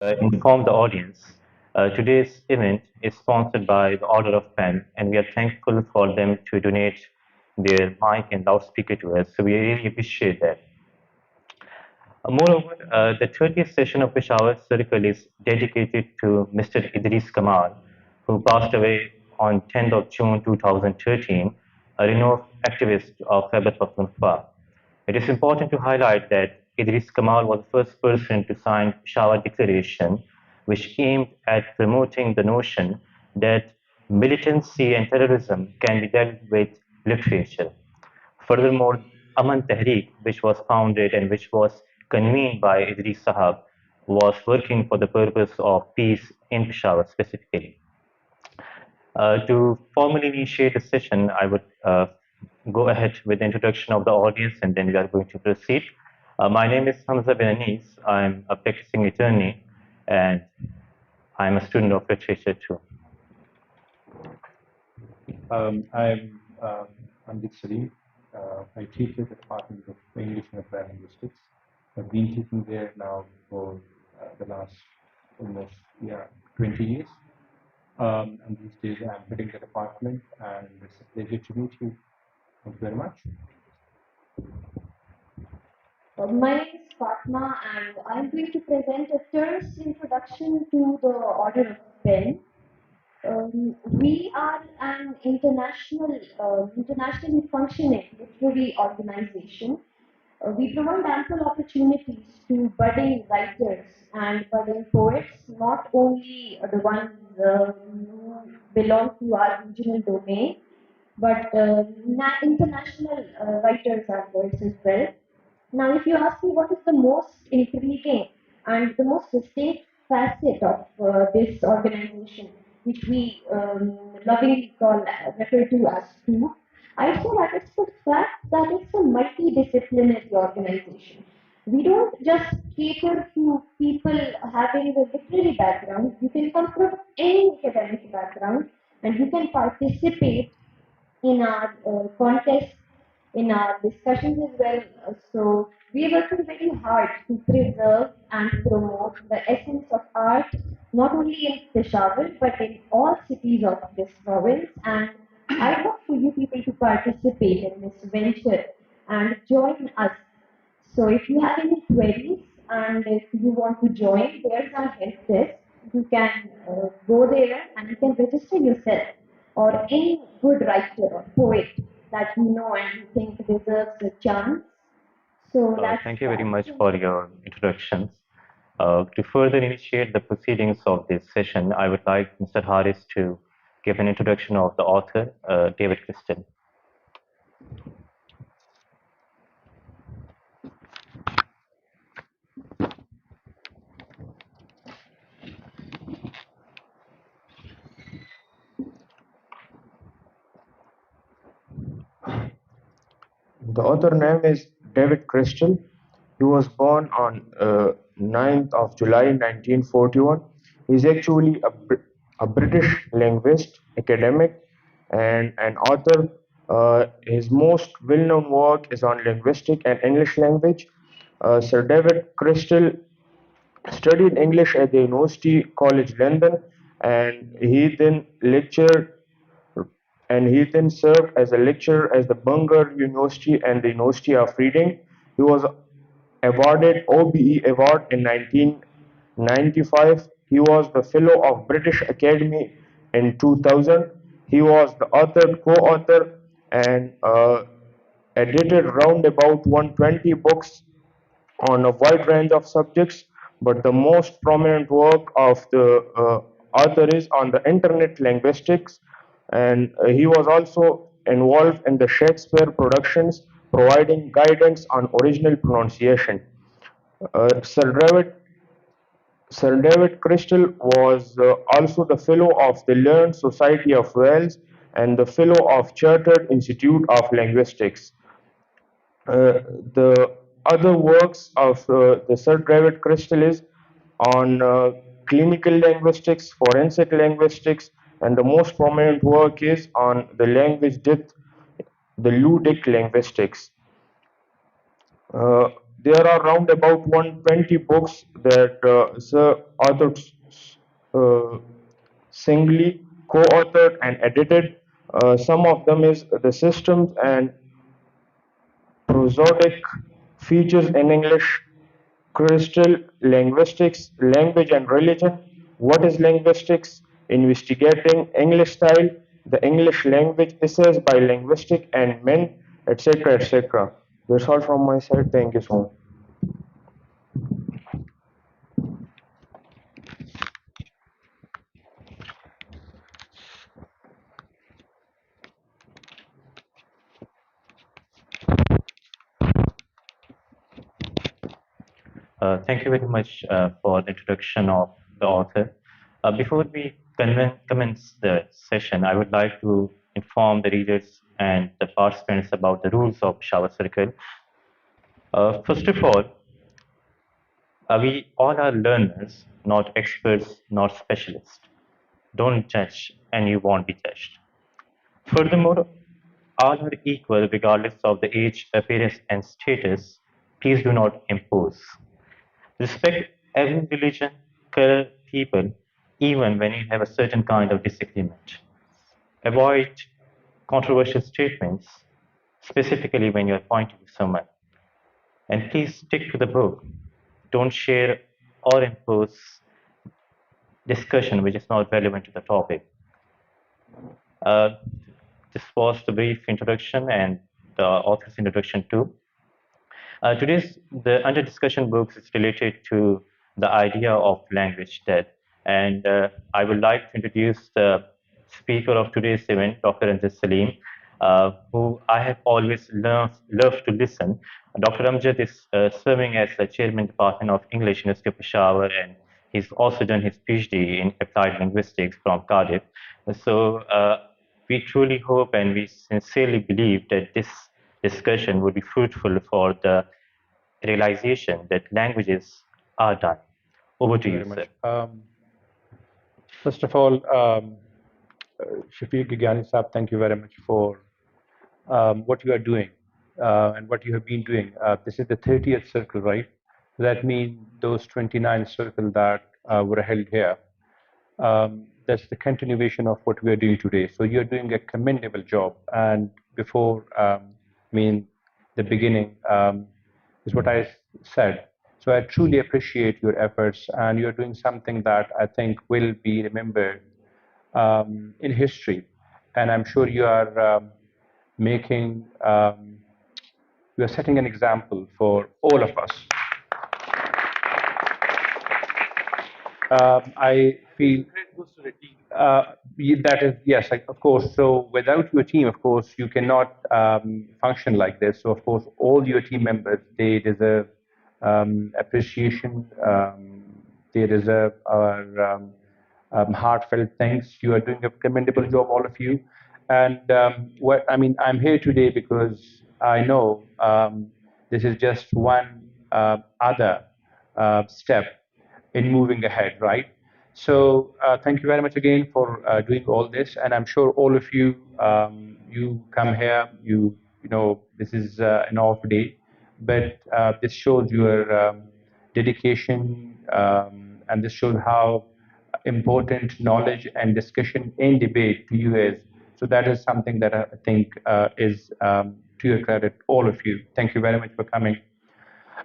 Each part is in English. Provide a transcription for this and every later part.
inform the audience. Today's event is sponsored by the Order of Pen, and we are thankful for them to donate their mic and loudspeaker to us. So we really appreciate that. Moreover, the 30th session of Peshawar Circle is dedicated to Mr. Idrees Kamal, who passed away on 10th of June 2013, a renowned activist of Khyber Pakhtunkhwa. It is important to highlight that Idrees Kamal was the first person to sign Peshawar Declaration, which aimed at promoting the notion that militancy and terrorism can be dealt with literature. Furthermore, Aman Tehreek, which was founded and which was convened by Idris Sahab, was working for the purpose of peace in Peshawar specifically. To formally initiate the session, I would go ahead with the introduction of the audience and then we are going to proceed. My name is Hamza bin Anis. I'm a practicing attorney and I'm a student of literature too. I'm Amjid Saleem. I teach at the Department of English and Applied Linguistics. I've been teaching there now for the last almost 20 years. And these days I'm heading the department, and it's a pleasure to meet you. Thank you very much. My name is Fatma, and I'm going to present a terse introduction to the Order of Pen. We are an internationally functioning literary organization. We provide ample opportunities to budding writers and budding poets, not only the ones who belong to our regional domain, but international writers are there as well. Now, if you ask me what is the most intriguing and the most distinct facet of this organization, which we lovingly refer to as TOOP, I say that it's the fact that it's a multidisciplinary organization. We don't just cater to people having a literary background. You can come from any academic background and you can participate in our contest, in our discussions as well. So we are working very hard to preserve and promote the essence of art, not only in Peshawar, but in all cities of this province. And I'd love for you people to participate in this venture and join us. So if you have any queries and if you want to join, there's our help desk. You can go there and you can register yourself or any good writer or poet that you know and you think deserves a chance. So that's Thank you very that. much for your introductions. To further initiate the proceedings of this session, I would like Mr. Harris to give an introduction of the author, David Crystal. The author name is David Crystal. He was born on 9th of July 1941. He's actually a British linguist, academic, and an author. His most well-known work is on linguistic and English language. Sir David Crystal studied English at the University College London, and he then served as a lecturer at the Bangor University and the University of Reading. He was awarded OBE Award in 1995. He was the Fellow of British Academy in 2000. He was the author, co-author, and edited round about 120 books on a wide range of subjects, but the most prominent work of the author is on the internet linguistics, and he was also involved in the Shakespeare productions, providing guidance on original pronunciation. Uh, Sir David Sir David Crystal was also the Fellow of the Learned Society of Wales and the Fellow of Chartered Institute of Linguistics. The other works of the Sir David Crystal is on clinical linguistics, forensic linguistics, and the most prominent work is on the language depth, the ludic linguistics. Uh, there are around about 120 books that Sir Arthur uh, singly co-authored and edited. Some of them is the systems and prosodic features in English, crystal linguistics, language and religion, what is linguistics, investigating English style, the English language essays by linguistic and men, etc. etc. That's all from my side. Thank you so much. Thank you very much for the introduction of the author. Before we commence the session, I would like to inform the readers and the participants about the rules of Peshawar Circle. First of all, we all are learners, not experts, not specialists. Don't judge, and you won't be judged. Furthermore, all are equal regardless of the age, appearance, and status. Please do not impose. Respect every religion, color, people, even when you have a certain kind of disagreement. Avoid controversial statements, specifically when you are pointing to someone. And please stick to the book. Don't share or impose discussion which is not relevant to the topic. Uh, this was the brief introduction and the author's introduction too. Today's the under discussion books is related to the idea of language death, and I would like to introduce the speaker of today's event, Dr. Amjad Saleem, who I have always loved to listen. Dr. Amjad is serving as the chairman department of English, University of Peshawar, and he's also done his PhD in applied linguistics from Cardiff. So we truly hope and we sincerely believe that this discussion would be fruitful for the realization that languages are done. Over to Thank you you, very sir. much. First of all, Shafiq Gigyani Saab, thank you very much for what you are doing and what you have been doing. This is the 30th circle, right? That means those 29 circles that were held here. That's the continuation of what we are doing today. So you're doing a commendable job. And before, the beginning is what I said. So I truly appreciate your efforts, and you're doing something that I think will be remembered in history. And I'm sure you are making, you are setting an example for all of us. I feel that is, yes, like, of course. So without your team, of course, you cannot function like this. So of course, all your team members, they deserve appreciation. They deserve our heartfelt thanks. You are doing a commendable job, all of you. And what I mean, I'm here today because I know this is just one other step in moving ahead, right? So thank you very much again for doing all this, and I'm sure all of you, you come here, you know, this is an off day, but this shows your dedication, and this shows how important knowledge and discussion and debate to you is. So that is something that I think is to your credit, all of you. Thank you very much for coming.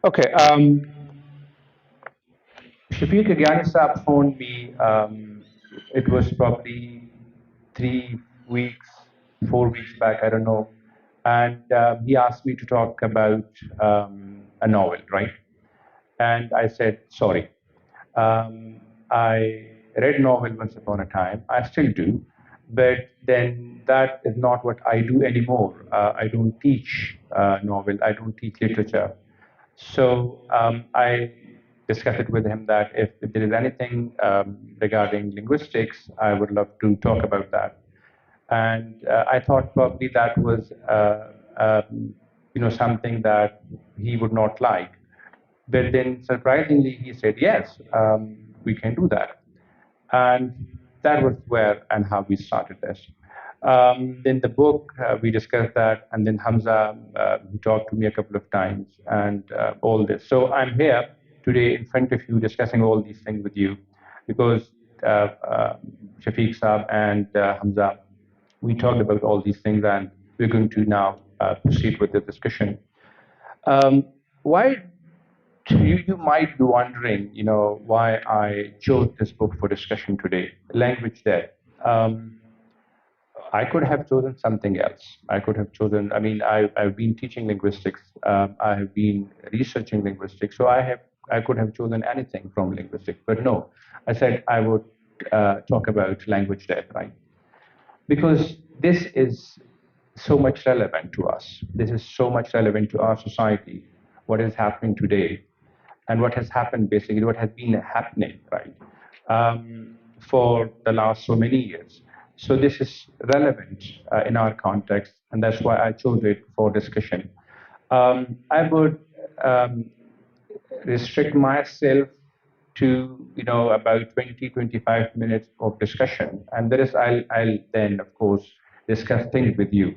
Okay. Shafiq Agyani Saab phoned me. It was probably 3 weeks, 4 weeks back, I don't know. And he asked me to talk about a novel, right? And I said, sorry. I read novel once upon a time. I still do. But then that is not what I do anymore. I don't teach novel. I don't teach literature. So I discussed it with him that if there is anything regarding linguistics, I would love to talk about that. And I thought probably that was something that he would not like. But then surprisingly, he said, yes, we can do that. And that was where and how we started this. Then the book, we discussed that, and then Hamza, he talked to me a couple of times, and all this. So I'm here today in front of you discussing all these things with you because Shafiq Saab and Hamza, we talked about all these things, and we're going to now proceed with the discussion. Why you might be wondering, why I chose this book for discussion today, Language Death. Um, I could have chosen something else. I could have chosen, I've been teaching linguistics. I have been researching linguistics. So I could have chosen anything from linguistics. But no, I said I would talk about language death, right? Because this is so much relevant to us. This is so much relevant to our society, what is happening today, and what has happened basically, what has been happening, right, for the last so many years. So this is relevant in our context, and that's why I chose it for discussion. I would restrict myself to about 20-25 minutes of discussion, and there is I'll then of course discuss things with you.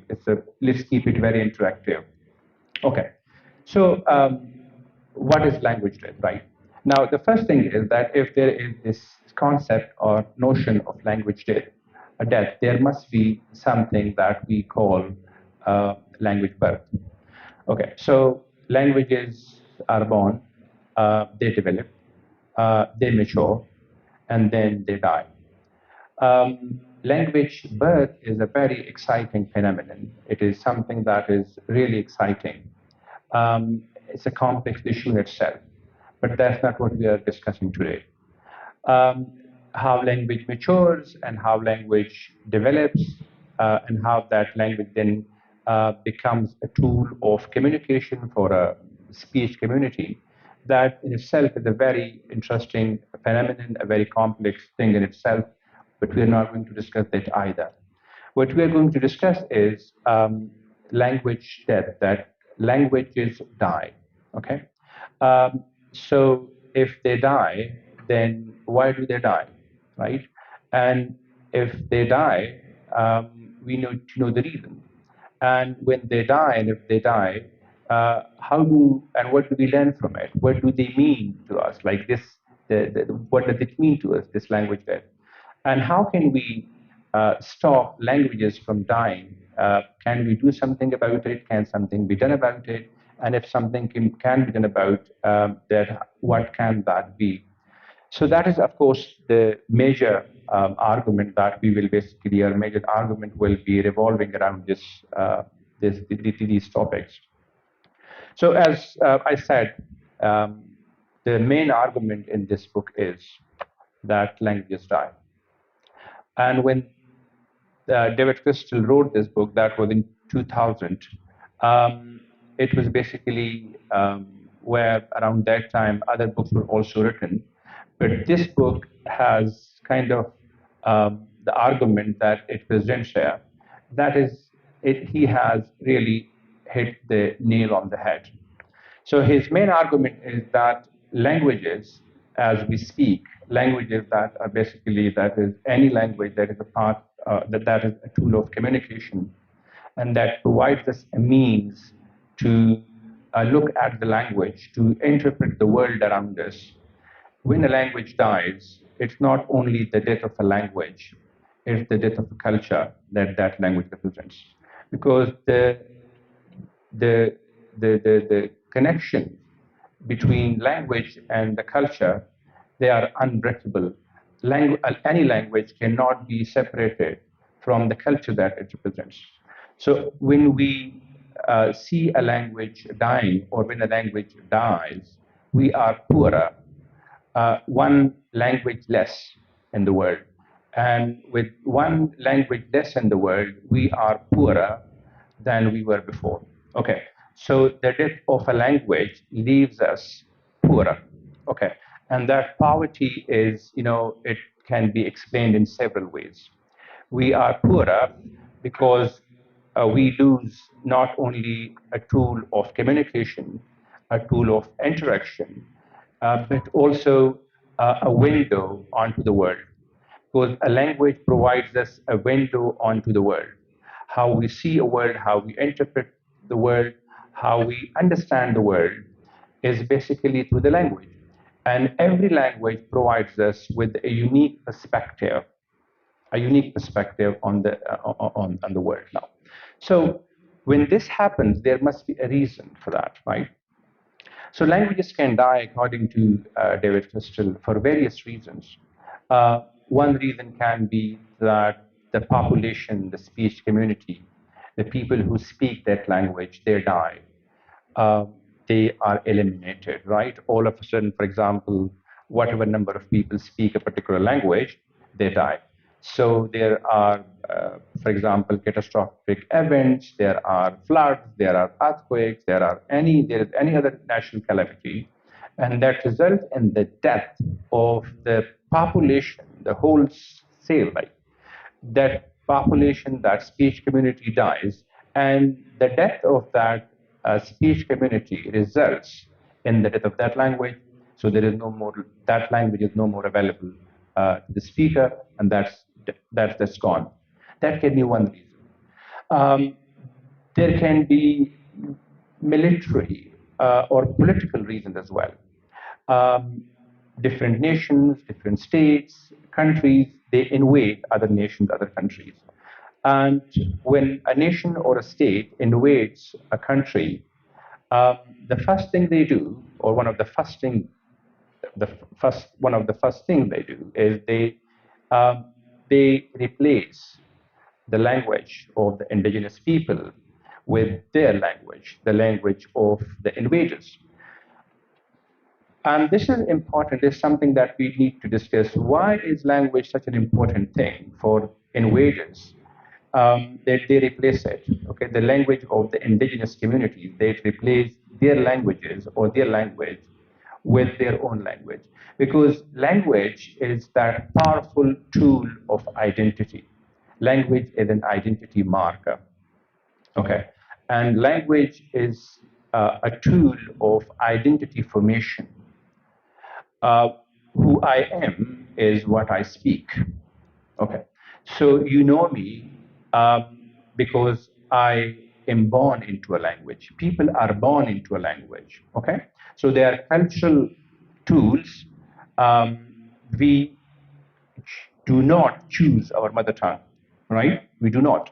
Let's keep it very interactive. Okay, so what is language death, right? Now the first thing is that if there is this concept or notion of language death, there must be something that we call language birth. Okay, so languages are born, they develop, they mature, and then they die. Language birth is a very exciting phenomenon. It is something that is really exciting. It's a complex issue in itself, but that's not what we are discussing today. um, how language matures and how language develops, and how that language then becomes a tool of communication for a speech community. That in itself is a very interesting phenomenon, a very complex thing in itself, but we're not going to discuss that either. What we're going to discuss is language death, that languages die. Okay? So if they die, then why do they die, right? And if they die, we need to know the reason. And when they die, and if they die, how do and what do we learn from it? What do they mean to us? Like this, what does it mean to us? This language death, and how can we stop languages from dying? Can we do something about it? Can something be done about it? And if something can be done about that, what can that be? So that is, of course, the major argument that we will basically, our major argument will be revolving around these topics. So as I said, the main argument in this book is that languages die. And when David Crystal wrote this book, that was in 2000, it was basically where around that time other books were also written. But this book has kind of the argument that it presents here. That is, he has really hit the nail on the head. So his main argument is that languages, as we speak, languages that are basically, that is any language that is a part, that is a tool of communication, and that provides us a means to look at the language, to interpret the world around us. When a language dies, it's not only the death of a language, it's the death of a culture that that language represents. Because the, the connection between language and the culture, they are unbreakable. Any language cannot be separated from the culture that it represents. So when we see a language dying, or when a language dies, we are poorer, one language less in the world. And with one language less in the world, we are poorer than we were before. Okay, so the death of a language leaves us poorer. Okay, and that poverty is, it can be explained in several ways. We are poorer because we lose not only a tool of communication, a tool of interaction, but also a window onto the world. because a language provides us a window onto the world. How we see a world, how we interpret the world, how we understand the world is basically through the language. And every language provides us with a unique perspective on on the world now. So when this happens, there must be a reason for that, right? So languages can die, according to David Crystal, for various reasons. One reason can be that the population, the speech community, the people who speak that language, they die. uh, they are eliminated, right? All of a sudden, for example, whatever number of people speak a particular language, they die. So there are, for example, catastrophic events, there are floods, there are earthquakes, there is any other natural calamity, and that results in the death of the population, the whole cell, like that population, that speech community dies, and the death of that speech community results in the death of that language. So there is no more, that language is no more available to the speaker, and that's gone. That can be one reason. Um, there can be military or political reasons as well. Um, Different nations, different states, countries, they invade other nations, other countries. And when a nation or a state invades a country, um, the first thing they do, or one of the first things they do is they replace the language of the indigenous people with their language, the language of the invaders. And this is important. This is something that we need to discuss. Why is language such an important thing for invaders? That they replace it. Okay, the language of the indigenous communities, they replace their languages or their language with their own language, because language is that powerful tool of identity. Language is an identity marker. Okay, and language is a tool of identity formation. uh, who I am is what I speak. Okay. So you know me because I am born into a language. People are born into a language. Okay. So they are cultural tools. Um, we do not choose our mother tongue, right? We do not.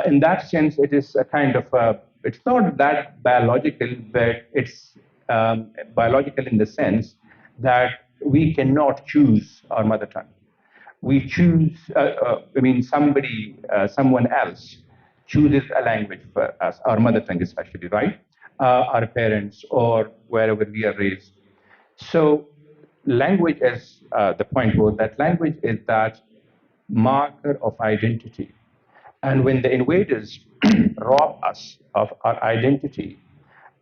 In that sense, it is a kind of it's not that biological, but it's biological in the sense that we cannot choose our mother tongue. We choose, someone else chooses a language for us, our mother tongue especially, right? Our parents or wherever we are raised. So language, as the point was, that language is that marker of identity. And when the invaders rob us of our identity,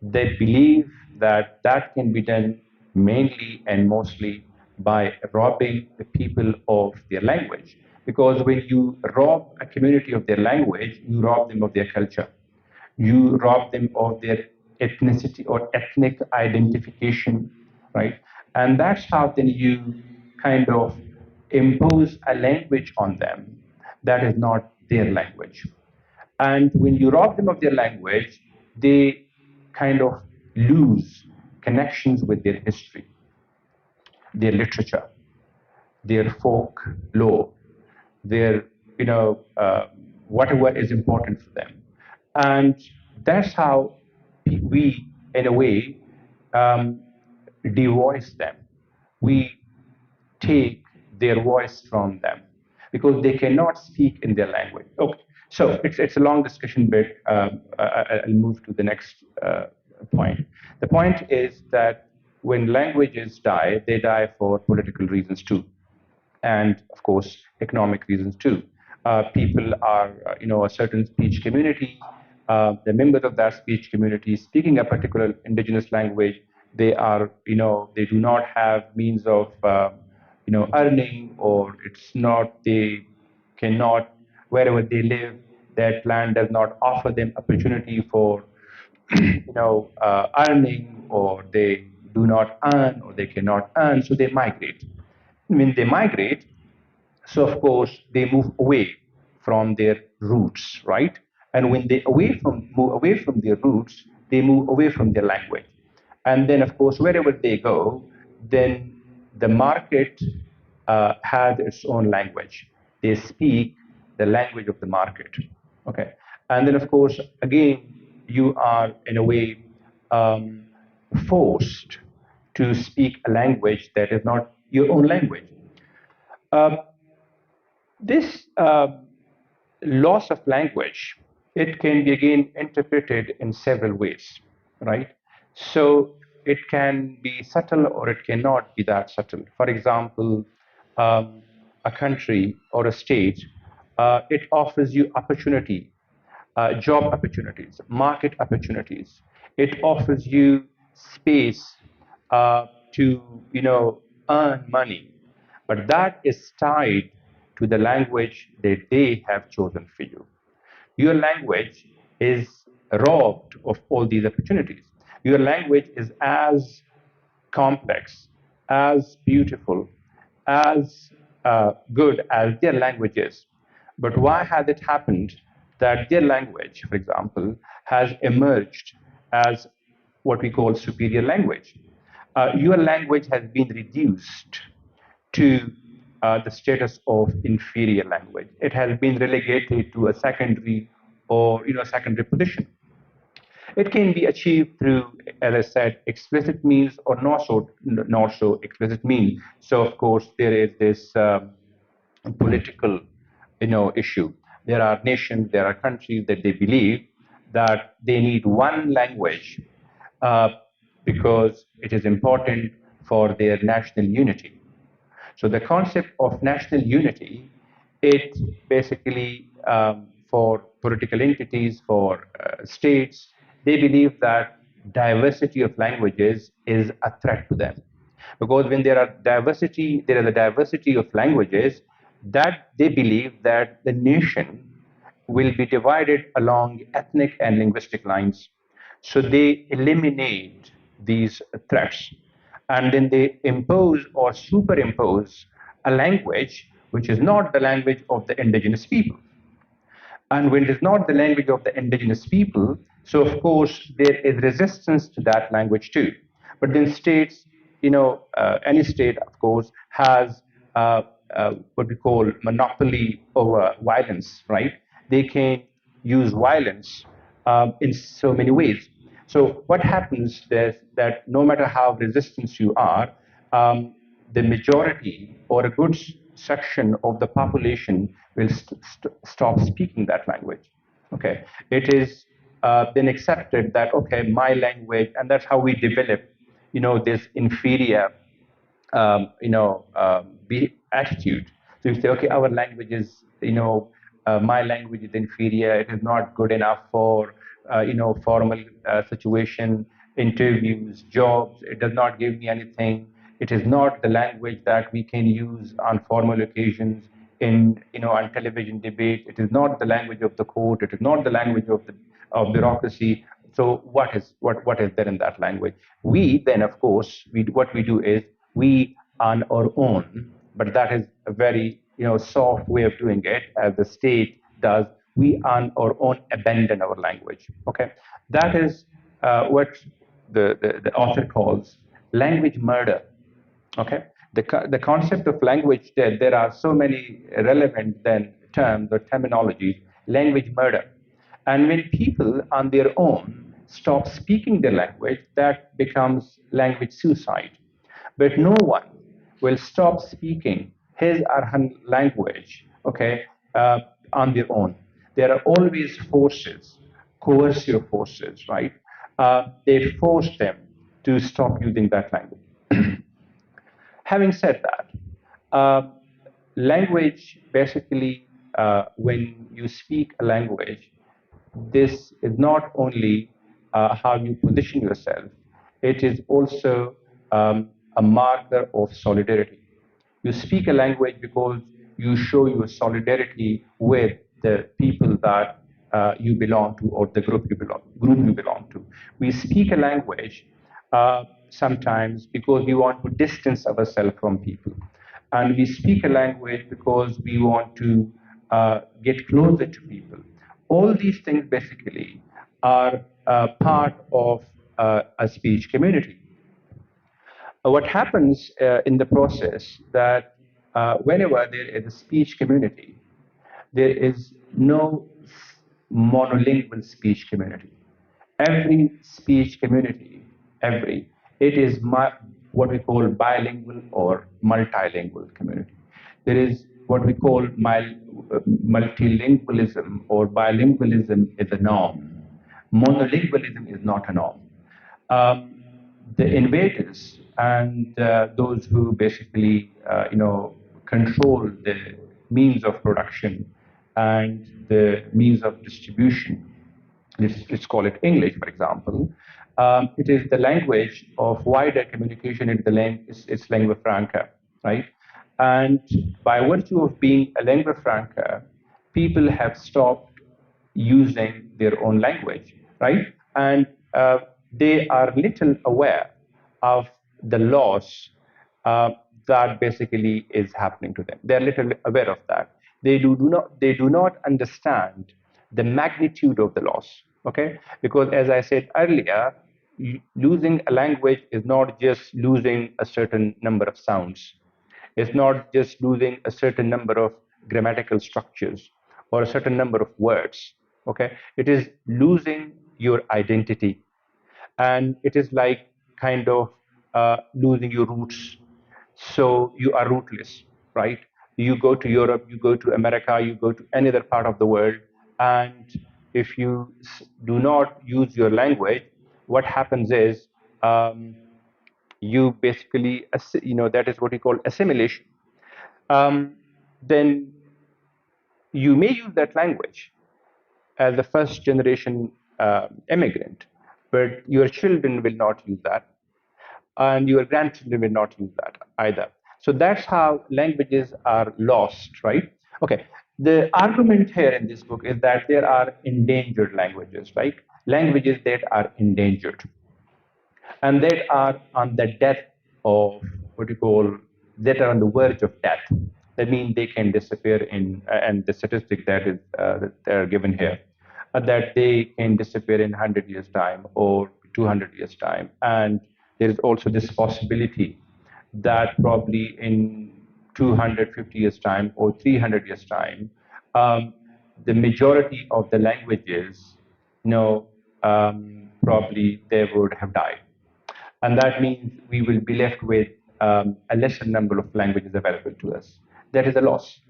they believe that that can be done mainly and mostly by robbing the people of their language. Because when you rob a community of their language, you rob them of their culture. You rob them of their ethnicity or ethnic identification, right? And that's how then you kind of impose a language on them that is not their language. And when you rob them of their language, they kind of lose connections with their history, their literature, their folk lore, their, whatever is important for them. And that's how we, in a way, um, devoice them. We take their voice from them because they cannot speak in their language. Okay, so it's a long discussion, but I'll move to the next point. The point is that when languages die, they die for political reasons too, and of course economic reasons too. People are, a certain speech community, the members of that speech community speaking a particular indigenous language, they are, they do not have means of, earning, or it's not, they cannot, wherever they live, that land does not offer them opportunity for, earning, or they do not earn, or they cannot earn, so they migrate. When they migrate, So of course they move away from their roots, right? And when they move away from their roots, they move away from their language. And then of course wherever they go, then the market has its own language. They speak the language of the market. Okay. And then of course again you are in a way um, forced to speak a language that is not your own language. Um, this loss of language, it can be again interpreted in several ways, right? So it can be subtle or it cannot be that subtle. For example, a country or a state, it offers you opportunity, job opportunities, market opportunities. It offers you space to, earn money, but that is tied to the language that they have chosen for you. Your language is robbed of all these opportunities. Your language is as complex, as beautiful, as good as their language is. But why has it happened that their language, for example, has emerged as what we call superior language? Your language has been reduced to the status of inferior language. It has been relegated to a secondary or secondary position. It can be achieved through, as I said, explicit means or not so explicit means. So of course there is this political, issue. There are nations, there are countries that they believe that they need one language uh, because it is important for their national unity. So the concept of national unity, it basically for political entities, for states, they believe that diversity of languages is a threat to them. Because when there is a diversity of languages, that they believe that the nation will be divided along ethnic and linguistic lines. So they eliminate these threats and then they impose or superimpose a language which is not the language of the indigenous people. And when it is not the language of the indigenous people, so of course there is resistance to that language too. But then states, any state, of course, has what we call monopoly over violence, right? They can use violence in so many ways. So what happens is that no matter how resistant you are, um, the majority or a good section of the population will stop speaking that language. Okay, it is then accepted that okay, my language, and that's how we develop, this inferior be attitude. So you say, okay, our language is, my language is inferior. It is not good enough for, formal situation, interviews, jobs. It does not give me anything. It is not the language that we can use on formal occasions in, on television debate. It is not the language of the court. It is not the language of bureaucracy. So what is there in that language? We then, of course, what we do is we on our own, but that is a very soft way of doing it, as the state does. We on our own abandon our language. Okay, that is what the author calls language murder. Okay, the concept of language, there are so many relevant then terms or terminologies. Language murder, and when people on their own stop speaking their language, that becomes language suicide. But no one will stop speaking his or her language, okay, on their own. There are always forces, coercive forces, right? They force them to stop using that language. Having said that, language basically, when you speak a language, this is not only how you position yourself, it is also a marker of solidarity. You speak a language because you show your solidarity with the people that you belong to or the group you belong to. We speak a language sometimes because we want to distance ourselves from people. And we speak a language because we want to get closer to people. All these things basically are part of a speech community. What happens in the process that whenever there is a speech community, there is no monolingual speech community. Every speech community, it is what we call bilingual or multilingual community. There is what we call multilingualism or bilingualism is a norm. Monolingualism is not a norm. Um, the invaders and those who basically, control the means of production and the means of distribution. Let's call it English, for example. It is the language of wider communication. It's lingua franca, right? And by virtue of being a lingua franca, people have stopped using their own language, right? And they are little aware of the loss uh, that basically is happening to them. They're little aware of that. They do not understand the magnitude of the loss. Okay, because as I said earlier, losing a language is not just losing a certain number of sounds. It's not just losing a certain number of grammatical structures or a certain number of words. Okay, it is losing your identity, and it is like kind of losing your roots. So you are rootless, right? You go to Europe, you go to America, you go to any other part of the world, and if you do not use your language, what happens is you basically, that is what we call assimilation. Then you may use that language as a first generation immigrant, but your children will not use that, and your grandchildren will not use that either. So that's how languages are lost, right? Okay. The argument here in this book is that there are endangered languages, right? Languages that are endangered and that are on the death of what you call that are on the verge of death. That means they can disappear in, and the statistic that is that are given here, that they can disappear in 100 years time or 200 years time, and there is also this possibility that probably in 250 years time or 300 years time, the majority of the languages, probably they would have died. And that means we will be left with a lesser number of languages available to us. That is a loss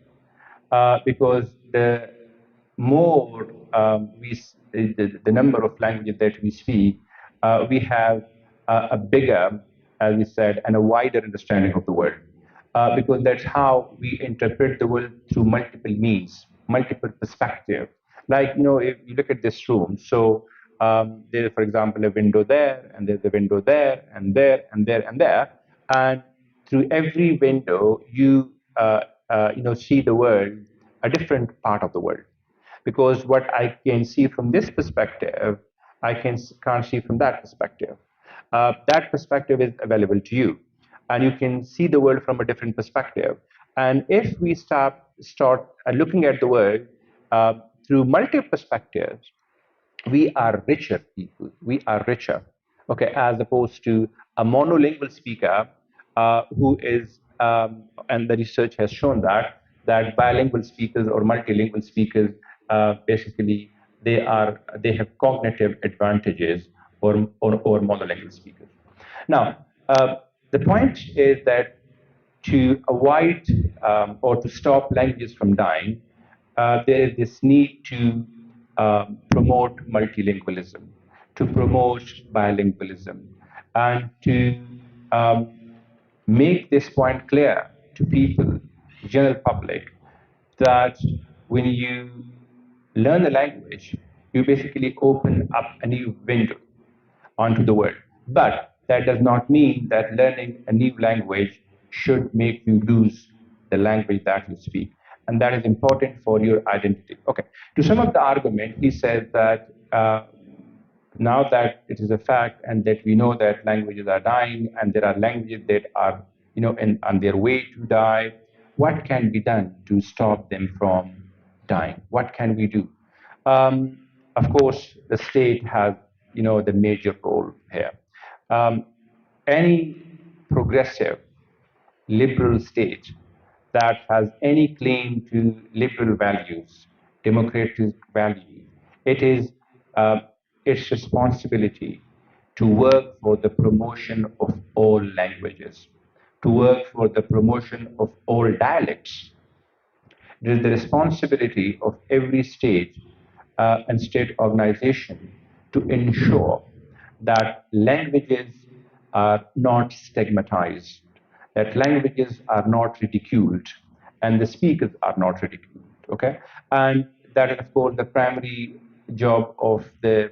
because the more the number of languages that we speak, we have a bigger, as we said, and a wider understanding of the world. Because that's how we interpret the world through multiple means, multiple perspectives. Like, if you look at this room, so there's, for example, a window there, and there's a window there, and there, and there, and there. And through every window, you see the world, a different part of the world. Because what I can see from this perspective, can't see from that perspective. That perspective is available to you, and you can see the world from a different perspective. And if we start looking at the world through multiple perspectives, we are richer people. We are richer, okay, as opposed to a monolingual speaker who is, and the research has shown that bilingual speakers or multilingual speakers basically they have cognitive advantages or monolingual speakers. Now, the point is that to avoid or to stop languages from dying, there is this need to promote multilingualism, to promote bilingualism, and to um, make this point clear to people, general public, that when you learn a language, you basically open up a new window onto the world. But that does not mean that learning a new language should make you lose the language that you speak. And that is important for your identity. Okay. To sum up the argument, he says that now that it is a fact and that we know that languages are dying and there are languages that are on their way to die. What can be done to stop them from dying? What can we do? Of course, the state has, the major role here. Um, any progressive liberal state that has any claim to liberal values, democratic values, it is its responsibility to work for the promotion of all languages, to work for the promotion of all dialects. It is the responsibility of every state and state organization to ensure that languages are not stigmatized, that languages are not ridiculed, and the speakers are not ridiculed. Okay, and that is of course the primary job of the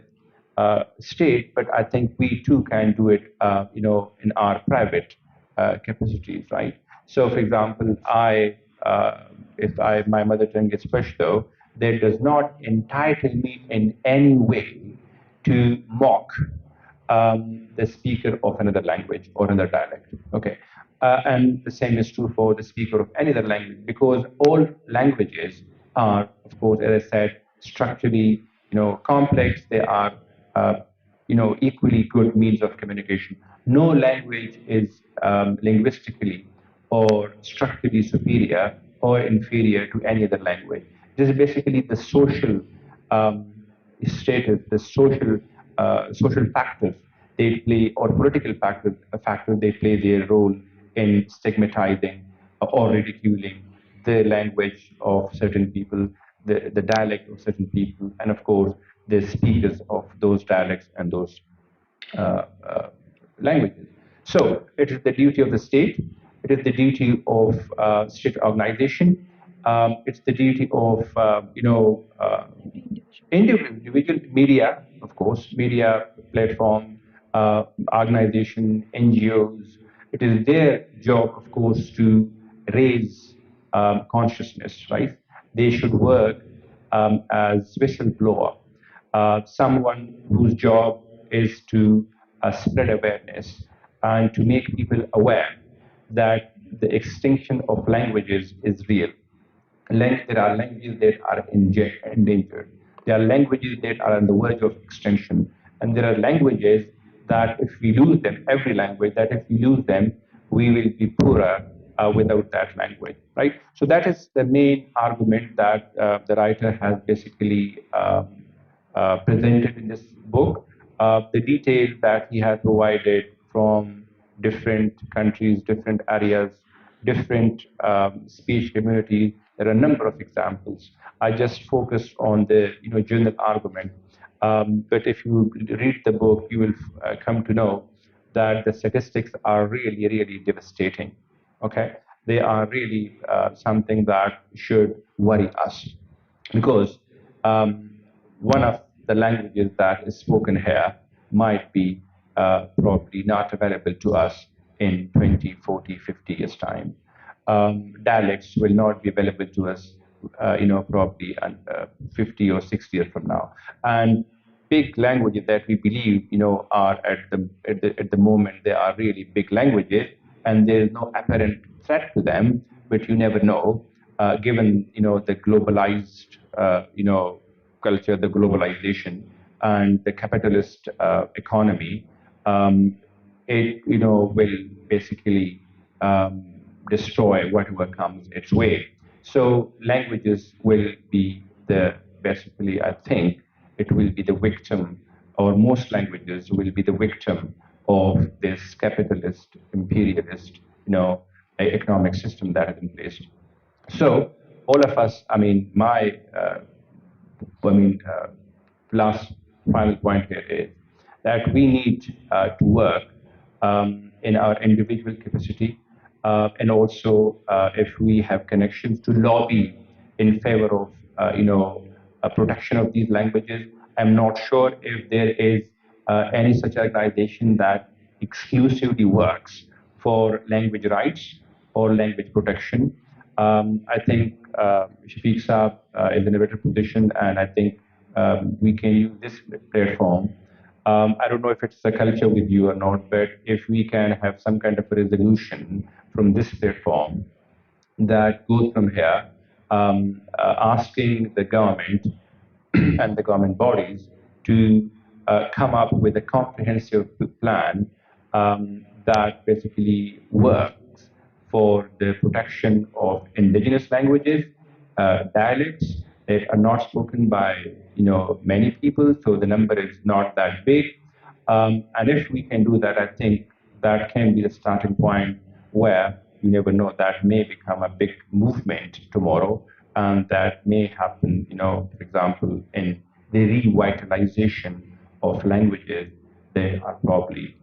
state, but I think we too can do it, in our private capacities, right? So, for example, if my mother tongue is Pashto, that does not entitle me in any way to mock the speaker of another language or another dialect. Okay, and the same is true for the speaker of any other language, because all languages are, of course, as I said, structurally, complex. They are, equally good means of communication. No language is linguistically or structurally superior or inferior to any other language. It is basically the social um, status, the social factors they play, or political factors they play their role in stigmatizing or ridiculing the language of certain people, the dialect of certain people, and of course the speakers of those dialects and those uh, uh, languages. So it is the duty of the state, it is the duty of state organization, it's the duty of individual media, of course, media platform, organization, NGOs. It is their job, of course, to raise consciousness, right? They should work as whistleblower, someone whose job is to spread awareness and to make people aware that the extinction of languages is real. There are languages that are endangered. There are languages that are on the verge of extinction. And there are languages that if we lose them, every language, that if we lose them, we will be poorer without that language, right? So that is the main argument that the writer has basically presented in this book. The detail that he has provided from different countries, different areas, different speech communities. There are a number of examples. I just focused on the general argument. But if you read the book, you will come to know that the statistics are really, really devastating. Okay, they are really something that should worry us, because one of the languages that is spoken here might be probably not available to us in 20, 40, 50 years' time. Dialects will not be available to us, probably 50 or 60 years from now. And big languages that we believe, are at the moment, they are really big languages, and there is no apparent threat to them, but you never know, given, the globalized, culture, the globalization, and the capitalist economy. It will basically destroy whatever comes its way. So languages will be the basically, I think, it will be the victim, or most languages will be the victim of this capitalist, imperialist, economic system that is in place. So all of us, I mean, I mean, last final point here is that we need to work in our individual capacity, and also if we have connections, to lobby in favor of protection of these languages. I'm not sure if there is any such organization that exclusively works for language rights or language protection. I think Shafiq Saab is in a better position, and I think we can use this platform I don't know if it's a culture with you or not, but if we can have some kind of a resolution from this platform that goes from here, asking the government and the government bodies to come up with a comprehensive plan that basically works for the protection of indigenous languages, dialects that are not spoken by many people, so the number is not that big. And if we can do that, I think that can be the starting point where you never know that may become a big movement tomorrow, and that may happen, for example, in the revitalization of languages that are probably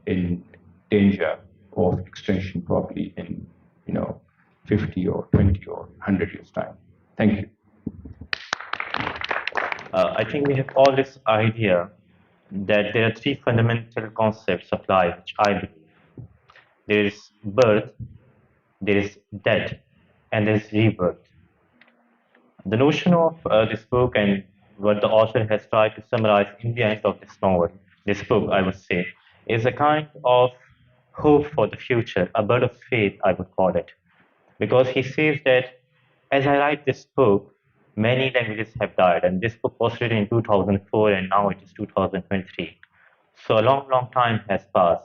in danger of extinction, probably in 50 or 20 or 100 years time. Thank you. I think we have all this idea that there are three fundamental concepts of life which I believe. There is birth, there is death, and there is rebirth. The notion of this book and what the author has tried to summarize in the end of this novel, this book, I would say, is a kind of hope for the future, a bird of faith, I would call it. Because he says that as I write this book, many languages have died, and this book was written in 2004, and now it is 2023. So a long, long time has passed.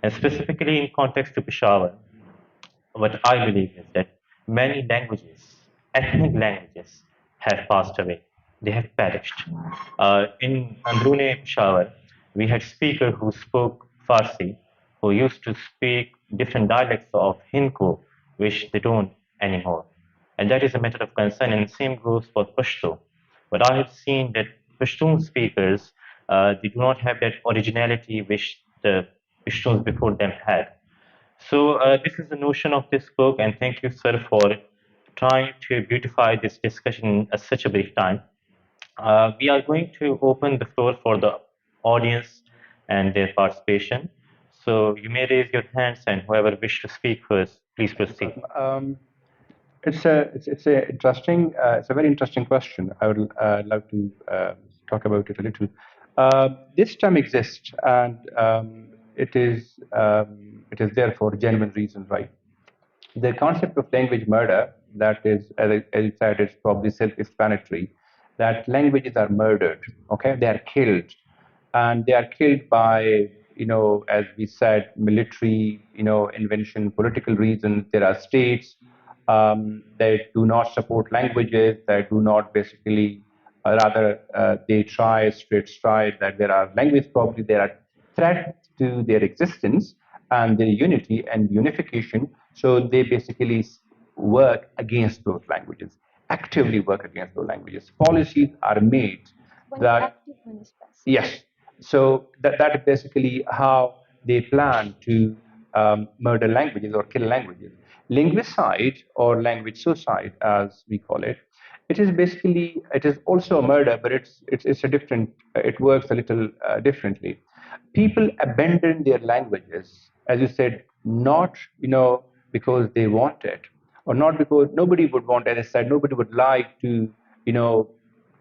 And specifically in context to Peshawar, what I believe is that many languages, ethnic languages, have passed away. They have perished. In Andrune Peshawar, we had speakers who spoke Farsi, who used to speak different dialects of Hindko, which they don't anymore. And that is a matter of concern, and the same goes for Pashto. But I have seen that Pashtun speakers, they do not have that originality which the Pashtuns before them had. So this is the notion of this book, and thank you, sir, for trying to beautify this discussion in such a brief time. We are going to open the floor for the audience and their participation. So you may raise your hands, and whoever wish to speak first, please proceed. It's a very interesting question. I would love to talk about it a little. This term exists, and it is there for genuine reasons, right? The concept of language murder, that is, as you said, is probably self-explanatory. That languages are murdered. Okay, they are killed, and they are killed by, as we said, military, invention, political reasons. There are states that do not support languages, that do not basically, rather, they try that there are languages, probably there are threats to their existence and their unity and unification. So they basically work against those languages, actively work against those languages. Policies are made that, yes. So that is basically how they plan to murder languages or kill languages. Linguicide or language suicide, as we call it, it is also a murder, but it's a different. It works a little differently. People abandon their languages, as you said, not because they want it, or not because nobody would want. As I said, nobody would like to you know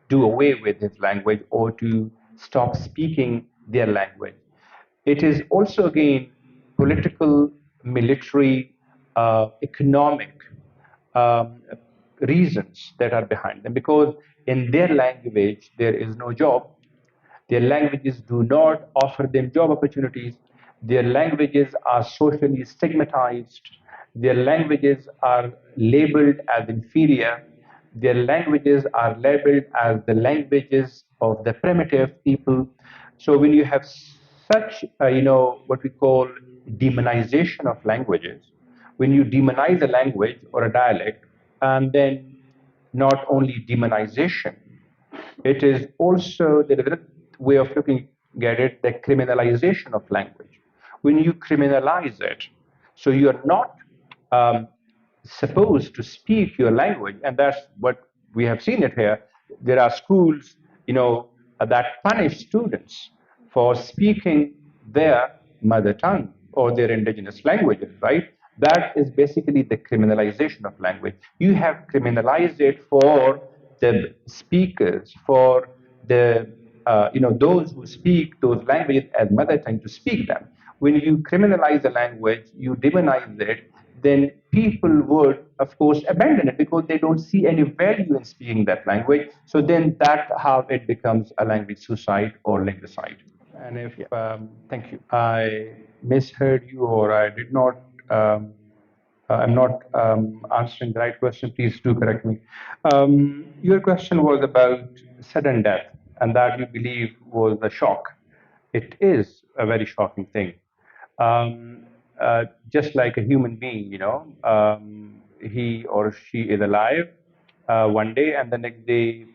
do away with his language or to stop speaking their language. It is also, again, political, military, economic um, reasons that are behind them, because in their language there is no job. Their languages do not offer them job opportunities. Their languages are socially stigmatized. Their languages are labeled as inferior. Their languages are labeled as the languages of the primitive people. So when you have such, what we call demonization of languages, when you demonize a language or a dialect, and then not only demonization, it is also the other way of looking at it, the criminalization of language. When you criminalize it, so you are not um, supposed to speak your language, and that's what we have seen it here. There are schools, that punish students for speaking their mother tongue or their indigenous languages, right? That is basically the criminalization of language. You have criminalized it for the speakers, for the those who speak those languages as mother tongue to speak them. When you criminalize a language, you demonize it, then people would, of course, abandon it because they don't see any value in speaking that language. So then that's how it becomes a language suicide or linguicide. And if, Yeah. thank you, I misheard you or I did not, I'm not answering the right question, please do correct me. Your question was about sudden death and that you believe was a shock. It is a very shocking thing. Um, just like a human being, he or she is alive one day and the next day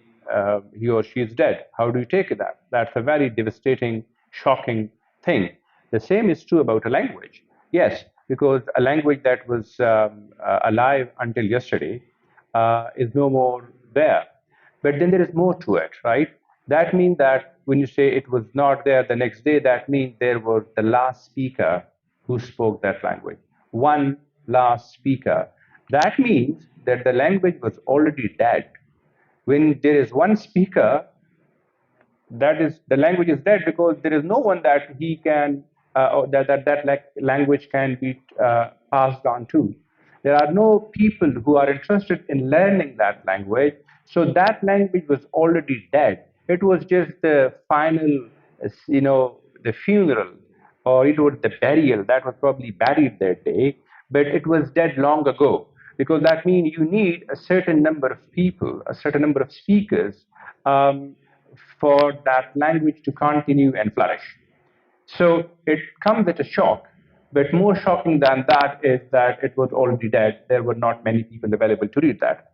he or she is dead. How do you take that? That's a very devastating, shocking thing. The same is true about a language. Yes, because a language that was alive until yesterday is no more there. But then there is more to it, right? That means that when you say it was not there the next day, that means there was the last speaker who spoke that language. One last speaker. That means that the language was already dead. When there is one speaker, that is the language is dead because there is no one that he can or that language can be passed on to. There are no people who are interested in learning that language, so that language was already dead. It was just the final, the funeral, or it was the burial that was probably buried that day, but it was dead long ago because that means you need a certain number of people, a certain number of speakers for that language to continue and flourish. So it comes at a shock, but more shocking than that is that it was already dead. There were not many people available to read that.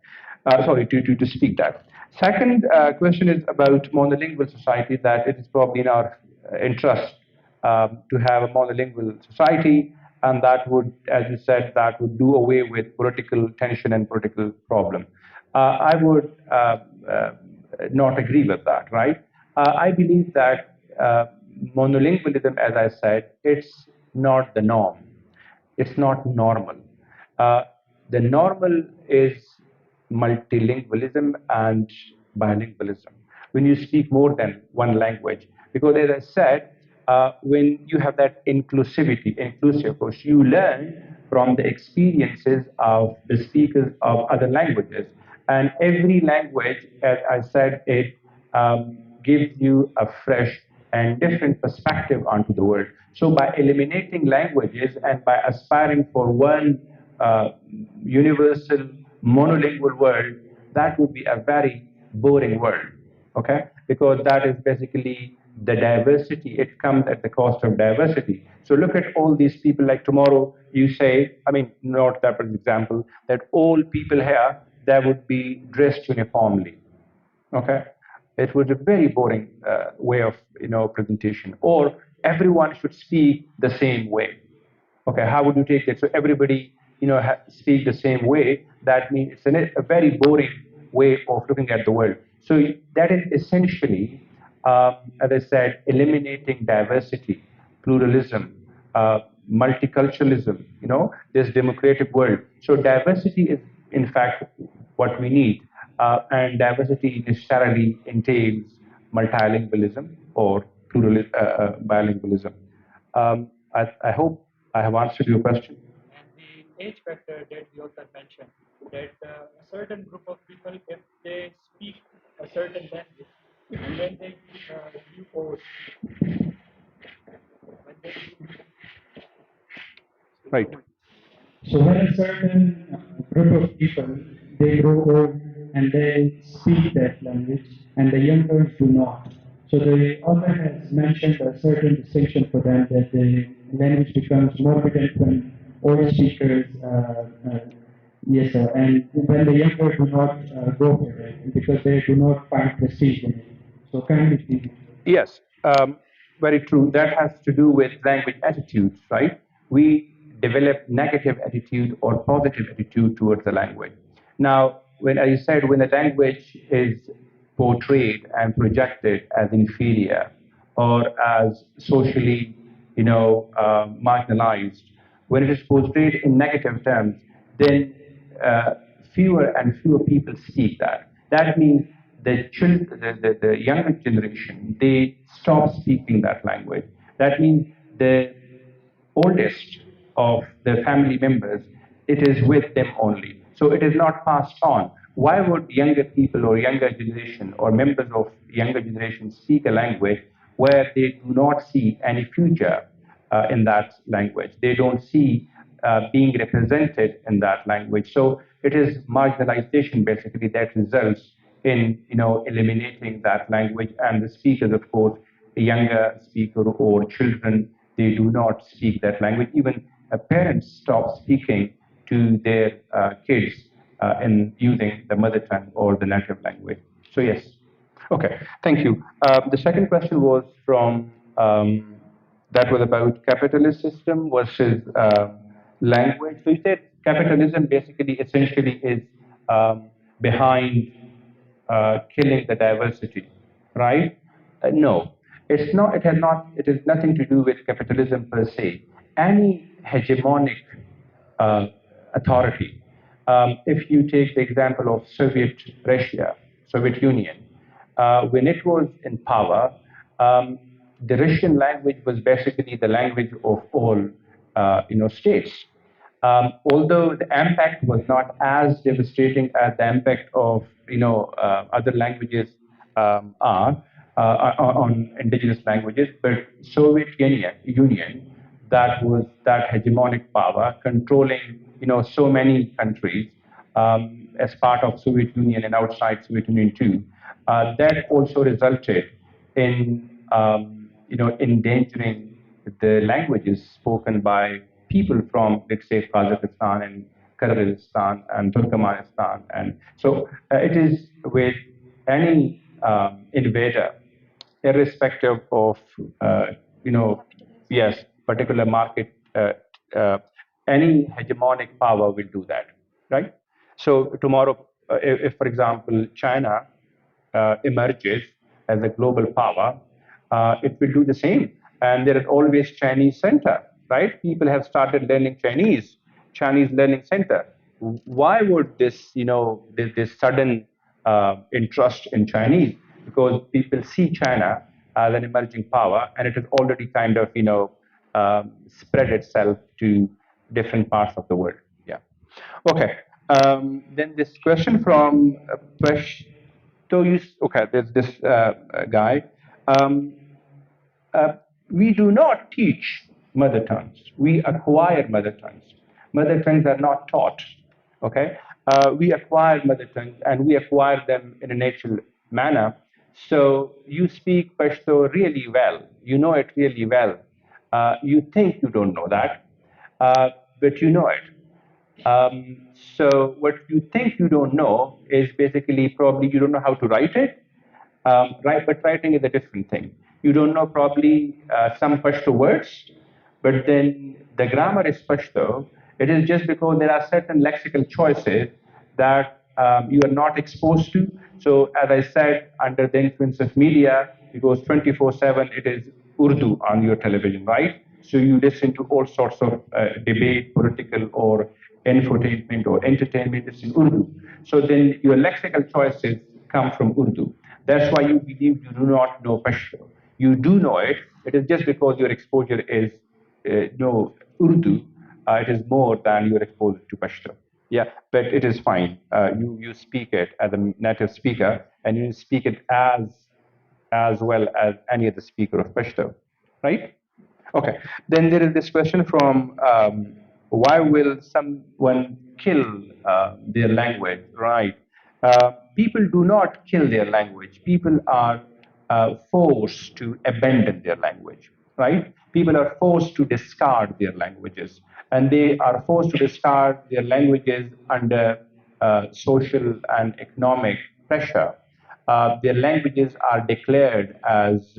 To speak that. Second question is about monolingual society, that it is probably in our interest to have a monolingual society, and that would, as you said, that would do away with political tension and political problem. I would not agree with that, right? I believe that monolingualism, as I said, it's not the norm. It's not normal. Uh, the normal is multilingualism and bilingualism. When you speak more than one language, because as I said, when you have that inclusive approach, you learn from the experiences of the speakers of other languages. And every language, as I said, it gives you a fresh and different perspective onto the world. So by eliminating languages and by aspiring for one universal monolingual world, that would be a very boring world, okay? Because that is basically the diversity. It comes at the cost of diversity. So look at all these people. Like tomorrow, you say, I mean, not that for example, that all people here they would be dressed uniformly. Okay, it was a very boring way of presentation. Or everyone should speak the same way. Okay, how would you take it? So everybody speak the same way. That means it's a very boring way of looking at the world. So that is essentially, as I said, eliminating diversity, pluralism, multiculturalism. This democratic world. So diversity is in fact what we need. And diversity necessarily entails multilingualism or bilingualism. I hope I have answered your question. And the age factor that the author mentioned, that a certain group of people, if they speak a certain language, and when they view old, when they Right. So when a certain group of people they grow old and they speak that language, and the younger do not. So the author has mentioned a certain distinction for them that the language becomes more potent when old speakers, yes, sir, and when the younger do not go for it because they do not find prestige in it. So kindly please. Yes, very true. That has to do with language attitudes, right? We develop negative attitude or positive attitude towards the language. Now, when as you said, when the language is portrayed and projected as inferior or as socially, marginalized, when it is portrayed in negative terms, then uh, fewer and fewer people speak that. That means the younger generation, they stop speaking that language. That means the oldest of the family members, it is with them only. So it is not passed on. Why would younger people or younger generation or members of younger generation speak a language where they do not see any future in that language? They don't see being represented in that language. So it is marginalization basically that results in eliminating that language, and the speakers, of course, a younger speaker or children, they do not speak that language. Even parents stop speaking to their kids in using the mother tongue or the native language. So yes. Okay, thank you. The second question was from that was about capitalist system versus language. So you said capitalism basically essentially is behind killing the diversity, right? No, it's not. It has not. It has nothing to do with capitalism per se. Any hegemonic uh, authority. If you take the example of Soviet Russia, Soviet Union, when it was in power, um, the Russian language was basically the language of all, states. Although the impact was not as devastating as the impact of other languages are on indigenous languages, but Soviet Union, that was that hegemonic power controlling so many countries as part of Soviet Union and outside Soviet Union too. That also resulted in endangering the languages spoken by people from, let's say, Kazakhstan and Kyrgyzstan and Turkmenistan. And so it is with any invader, irrespective of, yes, particular market, any hegemonic power will do that, right? So tomorrow, if for example, China emerges as a global power, it will do the same. And there is always Chinese center, right? People have started learning Chinese learning center. Why would this sudden interest in Chinese? Because people see China as an emerging power, and it has already kind of spread itself to different parts of the world. Yeah. Okay. Then this question from Pesh. So okay, there's this guy. Um, uh, we do not teach mother tongues. We acquire mother tongues. Mother tongues are not taught. Okay, we acquire mother tongues, and we acquire them in a natural manner. So you speak Pashto really well. You know it really well. You think you don't know that, but you know it. So what you think you don't know is basically probably you don't know how to write it, right? But writing is a different thing. You don't know probably some Pashto words, but then the grammar is Pashto. It is just because there are certain lexical choices that you are not exposed to. So as I said, under the influence of media, because 24/7 it is Urdu on your television, right? So you listen to all sorts of debate, political or infotainment or entertainment, it's in Urdu. So then your lexical choices come from Urdu. That's why you believe you do not know Pashto. You do know it. It is just because your exposure is no Urdu. It is more than your exposure to Pashto. Yeah, but it is fine. You speak it as a native speaker, and you speak it as well as any other speaker of Pashto, right? Okay. Then there is this question from why will someone kill their language? Right. People do not kill their language. People are forced to abandon their language. Right. People are forced to discard their languages, and they are forced to discard their languages under social and economic pressure. Their languages are declared as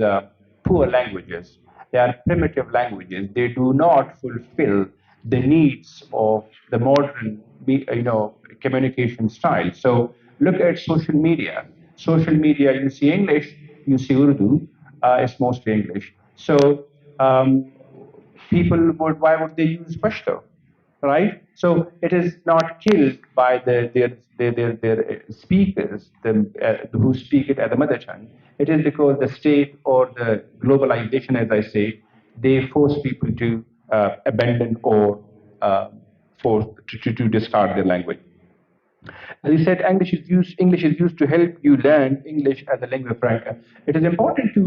poor languages. They are primitive languages. They do not fulfill the needs of the modern, communication style. So look at social media. Social media, you see English, you see Urdu. It's mostly English. So people would, why would they use Pashto, right? So it is not killed by their speakers, who speak it as a mother tongue. It is because the state or the globalization, as I say, they force people to abandon or force to discard their language. As you said, English is used to help you learn English as a lingua franca. It is important to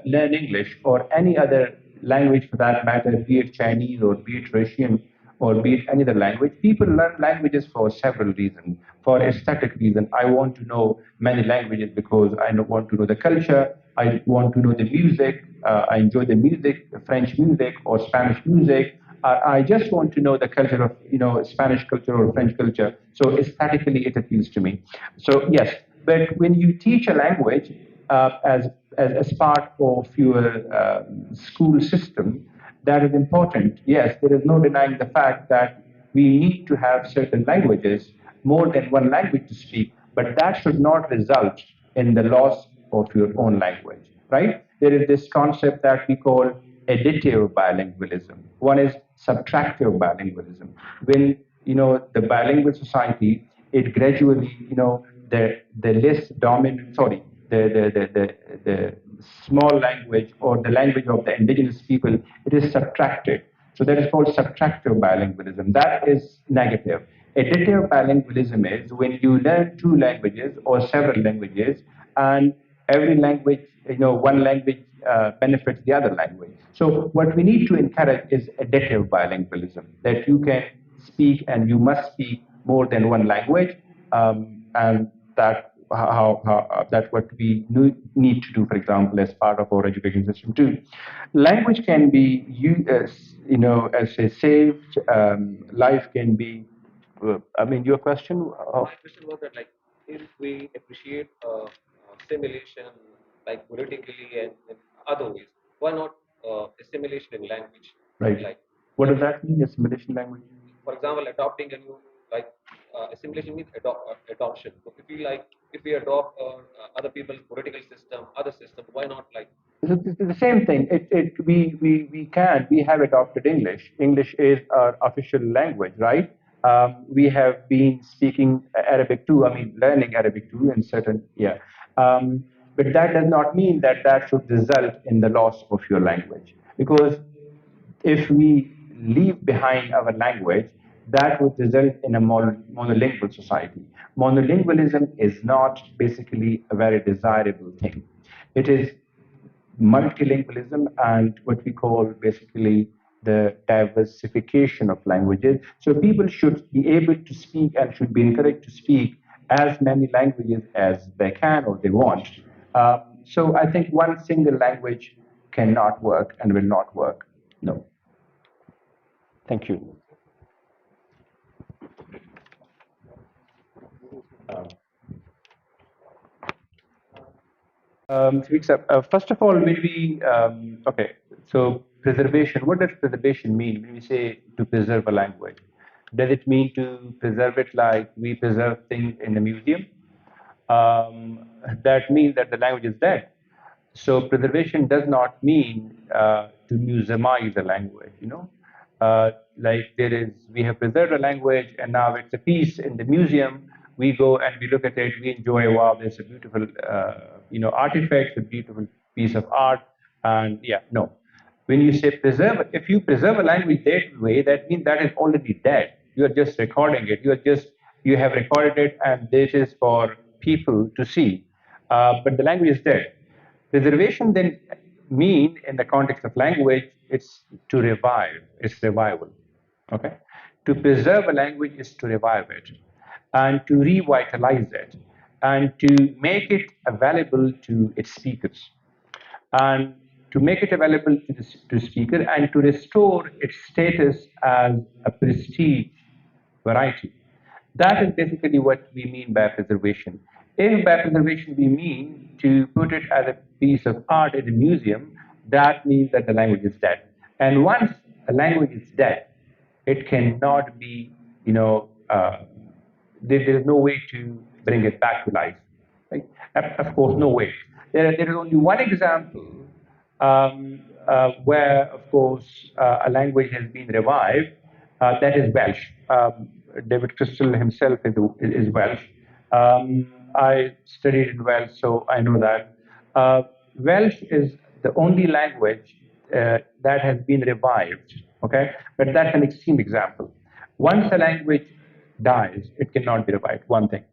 learn English or any other language for that matter, be it Chinese or be it Russian or be it any other language. People learn languages for several reasons. For aesthetic reason, I want to know many languages because I want to know the culture. I want to know the music. I enjoy the music, the French music or Spanish music. I just want to know the culture of Spanish culture or French culture. So aesthetically, it appeals to me. So yes, but when you teach a language as part of your school system, that is important. Yes, there is no denying the fact that we need to have certain languages, more than one language to speak, but that should not result in the loss of your own language, right? There is this concept that we call additive bilingualism. One is subtractive bilingualism. When the bilingual society, it gradually, the less dominant, sorry, the small language or the language of the indigenous people, it is subtracted. So that is called subtractive bilingualism. That is negative. Additive bilingualism is when you learn two languages or several languages, and every language, one language benefits the other language. So what we need to encourage is additive bilingualism, that you can speak and you must speak more than one language, and that's what we need to do, for example, as part of our education system too. Language can be as a saved, life can be. I mean, your question. My question was that, like, if we appreciate assimilation, like politically and in other ways, why not assimilation in language? Right. Like, What does that mean, assimilation language? for example, adopting a new, like, assimilation means adoption. So if we adopt other people's political system, other system, why not, like? It's the same thing. We have adopted English. English is our official language, right? We have been speaking Arabic too. I mean, learning Arabic too in certain, yeah. But that does not mean that that should result in the loss of your language. Because if we leave behind our language, that would result in a monolingual society. Monolingualism is not basically a very desirable thing. It is multilingualism and what we call basically the diversification of languages. So people should be able to speak and should be encouraged to speak as many languages as they can or they want. So I think one single language cannot work and will not work. No. Thank you. First of all, maybe, okay, so preservation, what does preservation mean when we say to preserve a language? Does it mean to preserve it like we preserve things in a museum? That means that the language is dead. So preservation does not mean to museumize a language, like we have preserved a language and now it's a piece in the museum. We go and we look at it, we enjoy, wow, there's a beautiful, artifact, a beautiful piece of art. And yeah, no. When you say preserve, if you preserve a language that way, that means that is already dead. You are just recording it. You have recorded it and this is for people to see. But the language is dead. Preservation then mean in the context of language, it's to revive, it's revival. Okay? To preserve a language is to revive it and to revitalize it and to make it available to its speakers and to make it available to the speaker and to restore its status as a prestige variety. That is basically what we mean by preservation. If by preservation we mean to put it as a piece of art in a museum, that means that the language is dead. And once a language is dead, it cannot be, there is no way to bring it back to life. Right? Of course, no way. There is only one example where, of course, a language has been revived, That is Welsh. David Crystal himself is Welsh. I studied in Welsh, so I know that. Welsh is the only language that has been revived, okay? But that's an extreme example. Once a language dies, it cannot be revived, one thing.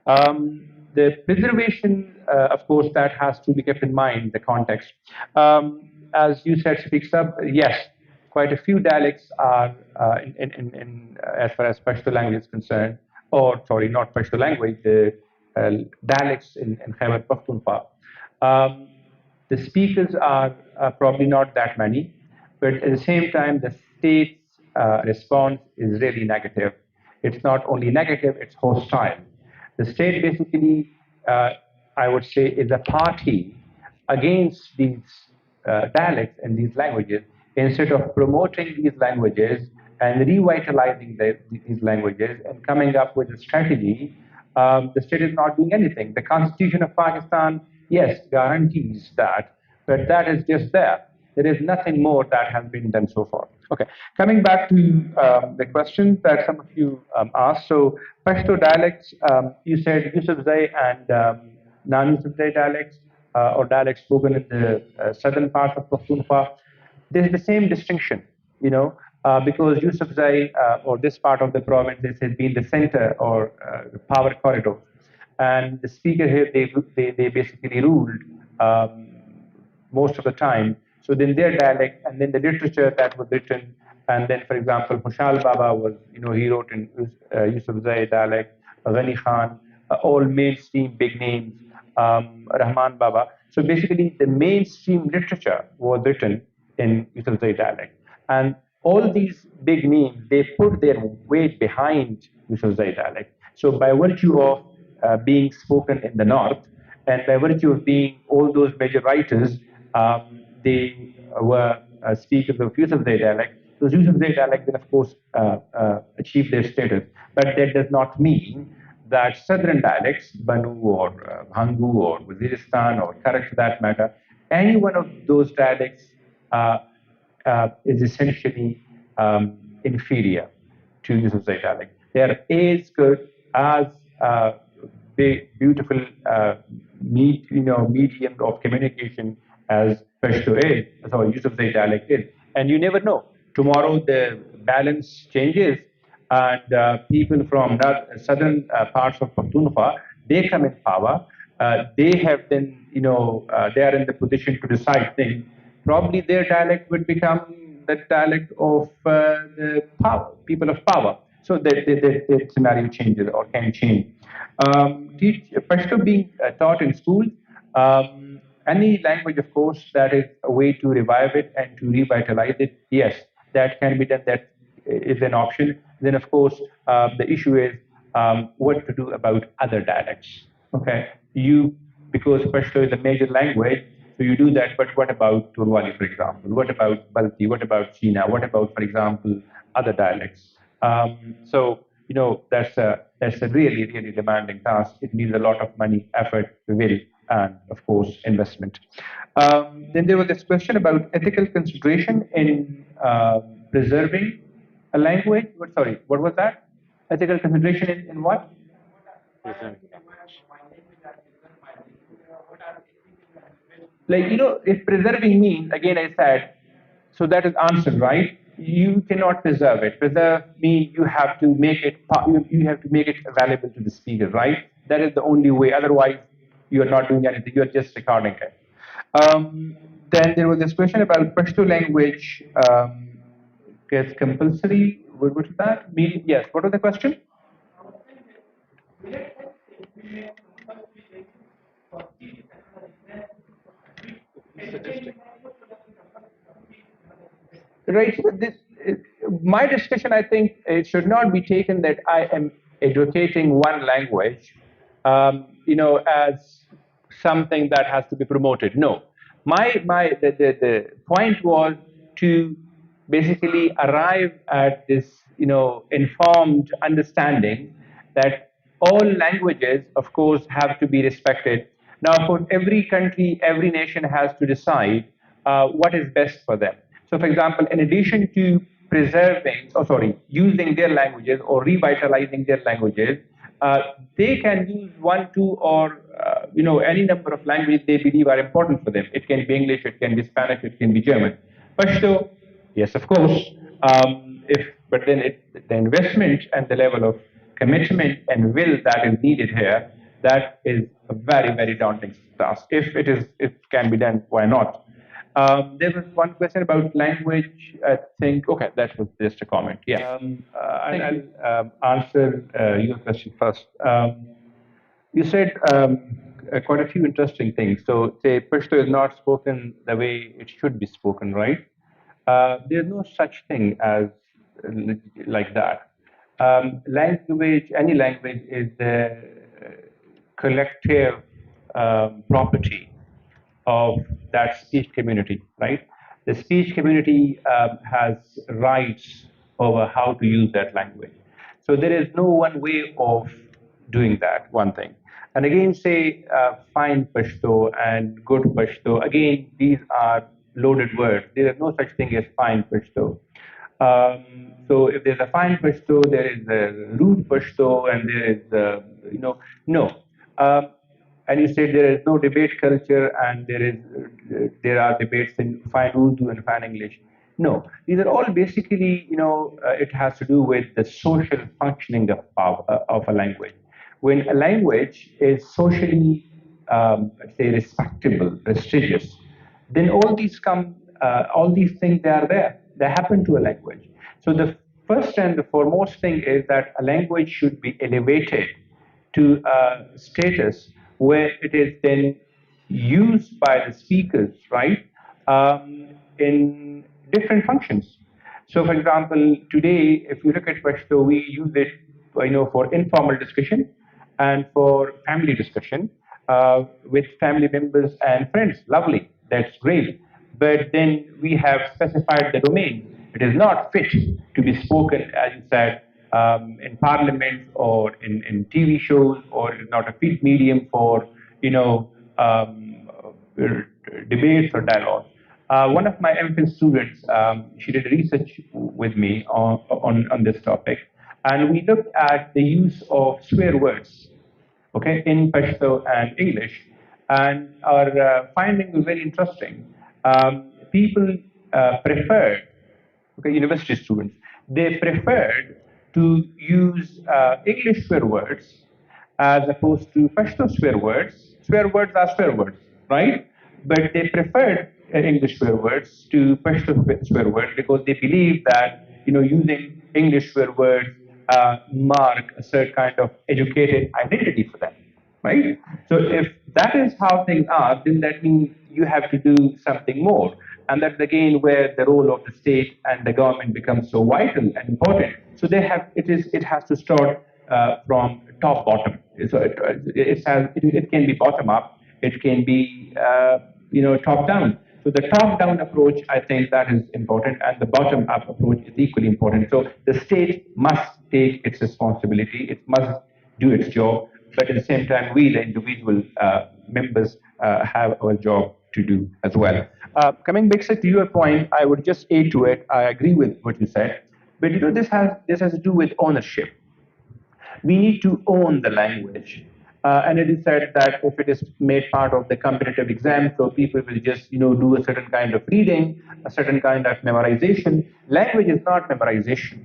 The preservation, of course, that has to be kept in mind, the context. As you said, speaks up, yes, quite a few dialects are, as far as Pashto language is concerned, or sorry, not Pashto language, the dialects in Khyber Pakhtunkhwa. Um, the speakers are probably not that many, but at the same time, the state's response is really negative. It's not only negative, it's hostile. The state basically, I would say, is a party against these dialects and these languages instead of promoting these languages and revitalizing these languages and coming up with a strategy. The state is not doing anything. The Constitution of Pakistan, yes, guarantees that, but that is just there. There is nothing more that has been done so far. Okay, coming back to the questions that some of you asked. So, Pashto dialects, you said Yusufzai and non-Yusufzai dialects, or dialects spoken in the southern parts of Pakhtunkhwa. There's the same distinction, because Yusufzai, or this part of the province, this has been the center or the power corridor. And the speaker here, they basically ruled most of the time. So then their dialect, and then the literature that was written, and then, for example, Hushal Baba was, he wrote in Yusufzai dialect, Ghani Khan, all mainstream big names, Rahman Baba. So basically, the mainstream literature was written in Yusufzai dialect. And all these big names, they put their weight behind Yusufzai dialect. So by virtue of being spoken in the north, and by virtue of being all those major writers, they were speakers of Yusufzai dialect. Those Yusufzai dialect then, of course, achieved their status. But that does not mean that southern dialects, Banu or Bhangu or Waziristan or Karachi for that matter, any one of those dialects is essentially inferior to Yusufzai dialect. They are as good as big, beautiful medium of communication as Pashto is, sorry, Yusufzai dialect is. And you never know. Tomorrow the balance changes, and people from southern parts of Pakhtunkhwa, they come in power. They have then, they are in the position to decide things. Probably their dialect would become the dialect of the power, people of power. So the scenario changes or can change. Pashto being taught in schools, any language, of course, that is a way to revive it and to revitalize it, yes, that can be done. That is an option. Then, of course, the issue is what to do about other dialects. Okay, because Pashto is a major language, so you do that. But what about Turwali, for example? What about Balti? What about China? What about, for example, other dialects? That's a really really demanding task. It needs a lot of money, effort, will, and of course investment. Then there was this question about ethical consideration in preserving a language. Sorry, what was that? Ethical consideration in what? Like, if preserving means, again, I said, so that is answered, right? You cannot preserve it. Preserve means you have to make it, you have to make it available to the speaker, right? That is the only way. Otherwise, you are not doing anything. You are just recording it. Then there was this question about Pashto language is compulsory. What was that? Yes. What was the question? Right. So my discussion, I think, it should not be taken that I am educating one language, as something that has to be promoted. No, the point was to basically arrive at this, informed understanding that all languages, of course, have to be respected. Now, for every country, every nation has to decide what is best for them. So, for example, in addition to using their languages or revitalizing their languages, they can use one, two, or any number of languages they believe are important for them. It can be English, it can be Spanish, it can be German. Pashto, yes, of course. But then the investment and the level of commitment and will that is needed here, that is a very, very daunting task. If it can be done, why not? There was one question about language. I think, okay, that was just a comment. Yeah. I'll answer your question first. You said quite a few interesting things. So, say, Pashto is not spoken the way it should be spoken, right? There's no such thing as like that. Any language is the collective property of that speech community, right? The speech community has rights over how to use that language. So there is no one way of doing that, one thing. And again, say fine Pashto and good Pashto, again, these are loaded words. There is no such thing as fine Pashto. So if there's a fine Pashto, there is a rude Pashto, and there is, no. Um, and you said there is no debate culture, and there are debates in fine Urdu and fine English. No, these are all basically, it has to do with the social functioning of a language. When a language is socially, let's say, respectable, prestigious, then all these things, they are there. They happen to a language. So the first and the foremost thing is that a language should be elevated to a status where it is then used by the speakers, right, in different functions. So, for example, today, if you look at Pashto, we use it, for informal discussion and for family discussion with family members and friends. Lovely, that's great. But then we have specified the domain. It is not fit to be spoken, as you said, in parliament or in TV shows, or it is not a fit medium for debates or dialogue. One of my MPhil students, she did research with me on this topic, and we looked at the use of swear words, okay, in Pashto and English, and our finding was very interesting. People preferred, okay, university students, they preferred to use English swear words as opposed to Pashto swear words. Swear words are swear words, right? But they preferred English swear words to Pashto swear words because they believe that using English swear words mark a certain kind of educated identity for them, right? So if that is how things are, then that means you have to do something more. And that's again where the role of the state and the government becomes so vital and important. So it has to start from top bottom. So it can be bottom up, it can be top down. So the top down approach, I think that is important, and the bottom up approach is equally important. So the state must take its responsibility, it must do its job, but at the same time, we, the individual members, have our job to do as well. Coming back to your point, I would just add to it. I agree with what you said, but this has to do with ownership. We need to own the language. And it is said that if it is made part of the competitive exam, so people will just do a certain kind of reading, a certain kind of memorization. Language is not memorization.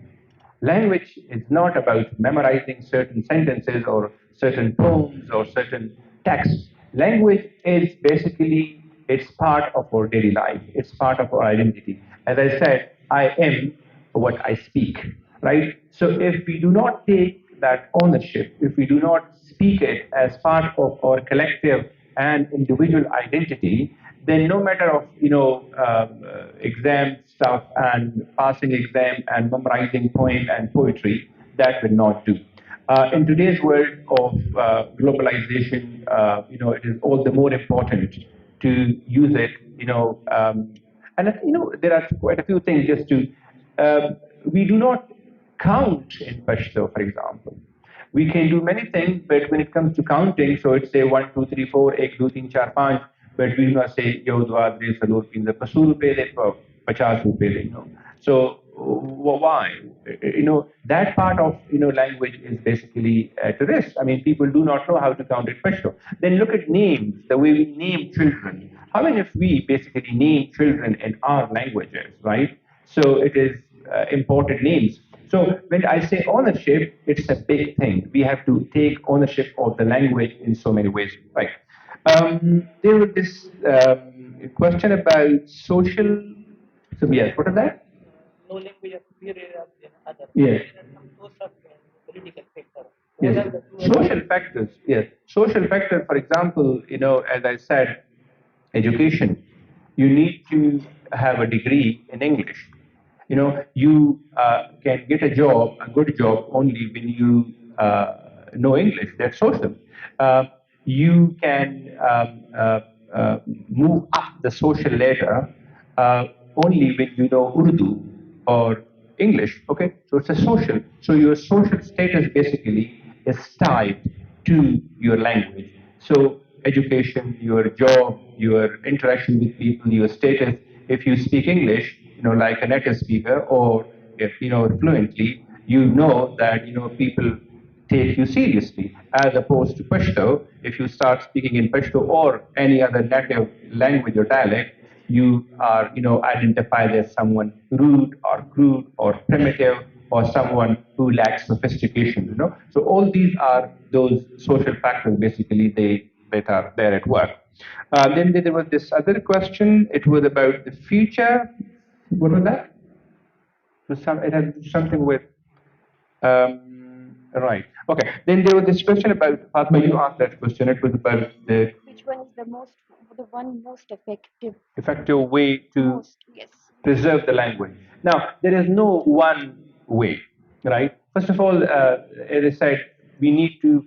Language is not about memorizing certain sentences or certain poems or certain texts. Language is basically, it's part of our daily life. It's part of our identity. As I said, I am what I speak, right? So if we do not take that ownership, if we do not speak it as part of our collective and individual identity, then no matter of exam stuff and passing exam and memorizing poem and poetry, that will not do. In today's world of globalization, it is all the more important to use it. There are quite a few things just to. We do not count in Pashto, for example. We can do many things, but when it comes to counting, so it's say 1, 2, 3, 4, 1, 2, 3, 4, 5, but we do not say yo, dwa, tre, salur, pinza, pasu rupe de, 50 rupe de. So why? That part of language is basically at risk. I mean, people do not know how to count it Peshto. Then look at names, the way we name children. How many of we basically name children in our languages, right? So it is imported names. So when I say ownership, it's a big thing. We have to take ownership of the language in so many ways, right? There was this question about social. So yes, what is that? No language is superior than other. Yes. There are some social and political factors. What Yes. are the two Social factors. Yes. Social factor, for example, as I said, education. You need to have a degree in English. You can get a job, a good job, only when you know English. That's social. You can move up the social ladder uh, only when you know Urdu or English. Okay, so it's a social. So your social status basically is tied to your language. So education, your job, your interaction with people, your status. If you speak English, like a native speaker, or if fluently, know that people take you seriously, as opposed to Pashto. If you start speaking in Pashto or any other native language or dialect, you are identified as someone rude or crude or primitive or someone who lacks sophistication. So all these are those social factors basically that are there at work. Then there was this other question. It was about the future. What was that? It had something with right. Okay. Then there was this question about Fatma. You asked that question. It was about the Which one is the one most effective? effective way to Most, yes. preserve the language. Now, there is no one way, right? First of all, as I said, we need to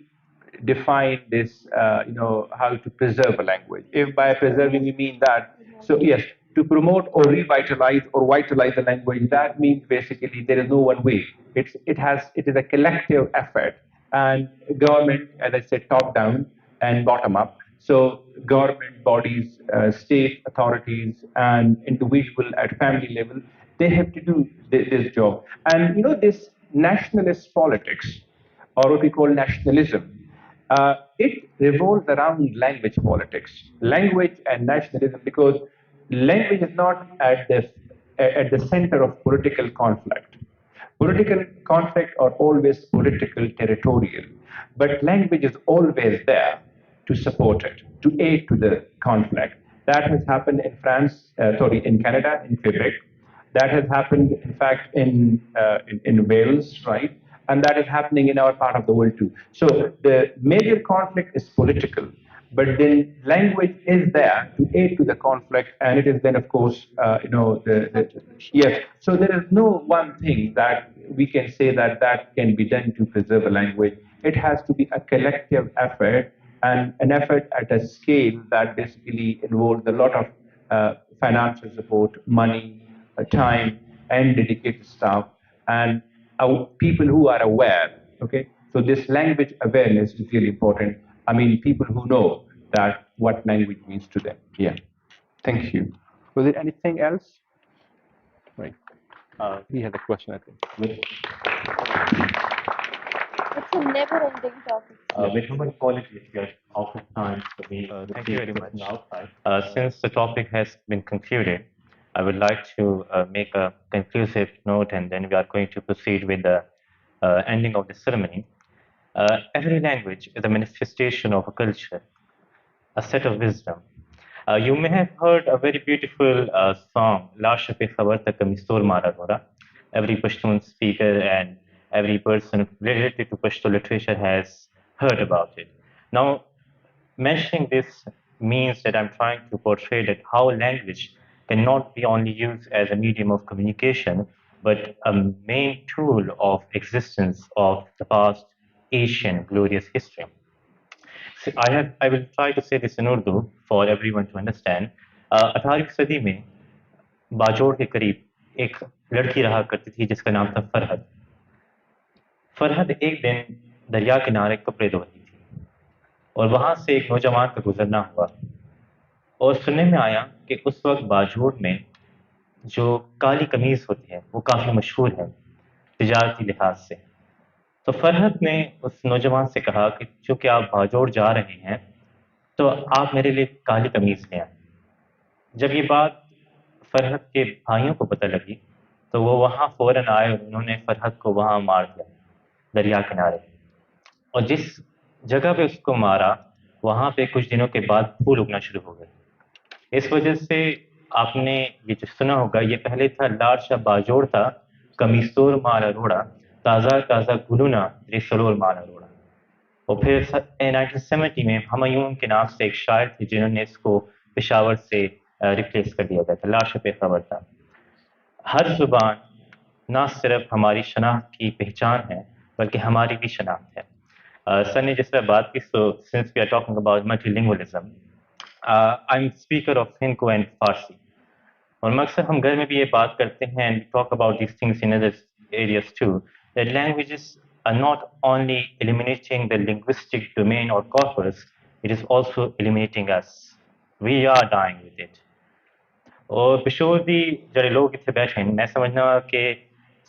define this, how to preserve a language. If by preserving we mean that, so yes, to promote or revitalize or vitalize the language, that means basically there is no one way. It is a collective effort, and government, as I said, top down and bottom up. So government bodies, state authorities, and individual at family level, they have to do this job. And this nationalist politics, or what we call nationalism, it revolves around language politics, language and nationalism, because language is not at the center of political conflict. Political conflict are always political territorial, but language is always there to support it, to aid to the conflict. That has happened in in Canada, in Quebec. That has happened, in fact, in Wales, right? And that is happening in our part of the world too. So the major conflict is political, but then language is there to aid to the conflict, and it is then, of course, yes. So there is no one thing that we can say that can be done to preserve a language. It has to be a collective effort, and an effort at a scale that basically involves a lot of financial support, money, time, and dedicated staff, and people who are aware. Okay, so this language awareness is really important. I mean, people who know that what language means to them. Yeah. Thank you. Was there anything else? Right. He had a question, I think. It's a never-ending topic. With human qualities, we are oftentimes we Thank you very much. outside. Since the topic has been concluded, I would like to make a conclusive note, and then we are going to proceed with the ending of the ceremony. Every language is a manifestation of a culture, a set of wisdom. You may have heard a very beautiful song, La Peshawar Mistor Mara Gora. Every Pashtun speaker and every person related to Pashto literature has heard about it. Now, mentioning this means that I'm trying to portray that how language cannot be only used as a medium of communication, but a main tool of existence of the past Asian glorious history. I will try to say this in Urdu for everyone to understand. 18वीं सदी में बाजोड़ के करीब एक लड़की रहा करती थी जिसका नाम था फरहद। फरहद एक दिन दरिया किनारे कपड़े धो रही थी और वहां से एक नौजवान का गुजरना हुआ और सुनने में आया कि उस वक्त बाजोड़ में जो काली कमीज़ होती है वो काफ़ी मशहूर है तिजारती लिहाज से। तो फरहत ने उस नौजवान से कहा कि चूँकि आप बाजोड़ जा रहे हैं, तो आप मेरे लिए काली कमीज़ ले आएँ। जब ये बात फरहत के भाइयों को पता लगी, तो वो वहाँ फ़ौरन आए और उन्होंने फरहत को वहाँ मार दिया, दरिया किनारे। और जिस जगह पे उसको मारा, वहाँ पे कुछ दिनों के बाद फूल उगना शुरू हो गए। इस वजह से आपने ये जो सुना होगा, ये पहले था लाड शाह बाजोड़ था, कमीसोर माल अरोड़ा, ताज़ा ताज़ा गुलूना रेसलोर माल अरोड़ा। और फिर 1970 में हुमायूं के नाम से एक शायर थे जिन्होंने इसको पेशावर से रिप्लेस कर दिया गया था, लाड शाह पेशावर था। हर जुबान ना सिर्फ हमारी शनाख्त की पहचान है, बल्कि हमारी भी शनाख्त है। सर ने जिस तरह बात की, so since we are talking about multilingualism, I am speaker of Hindu and Farsi. और अक्सर हम घर में भी ये बात करते हैं, and talk about these things in other areas too, that languages are not only eliminating the linguistic domain or corpus, it is also eliminating us. We are dying with it. और पिशोर भी जड़े लोग इतने बैठे हैं, मैं समझना कि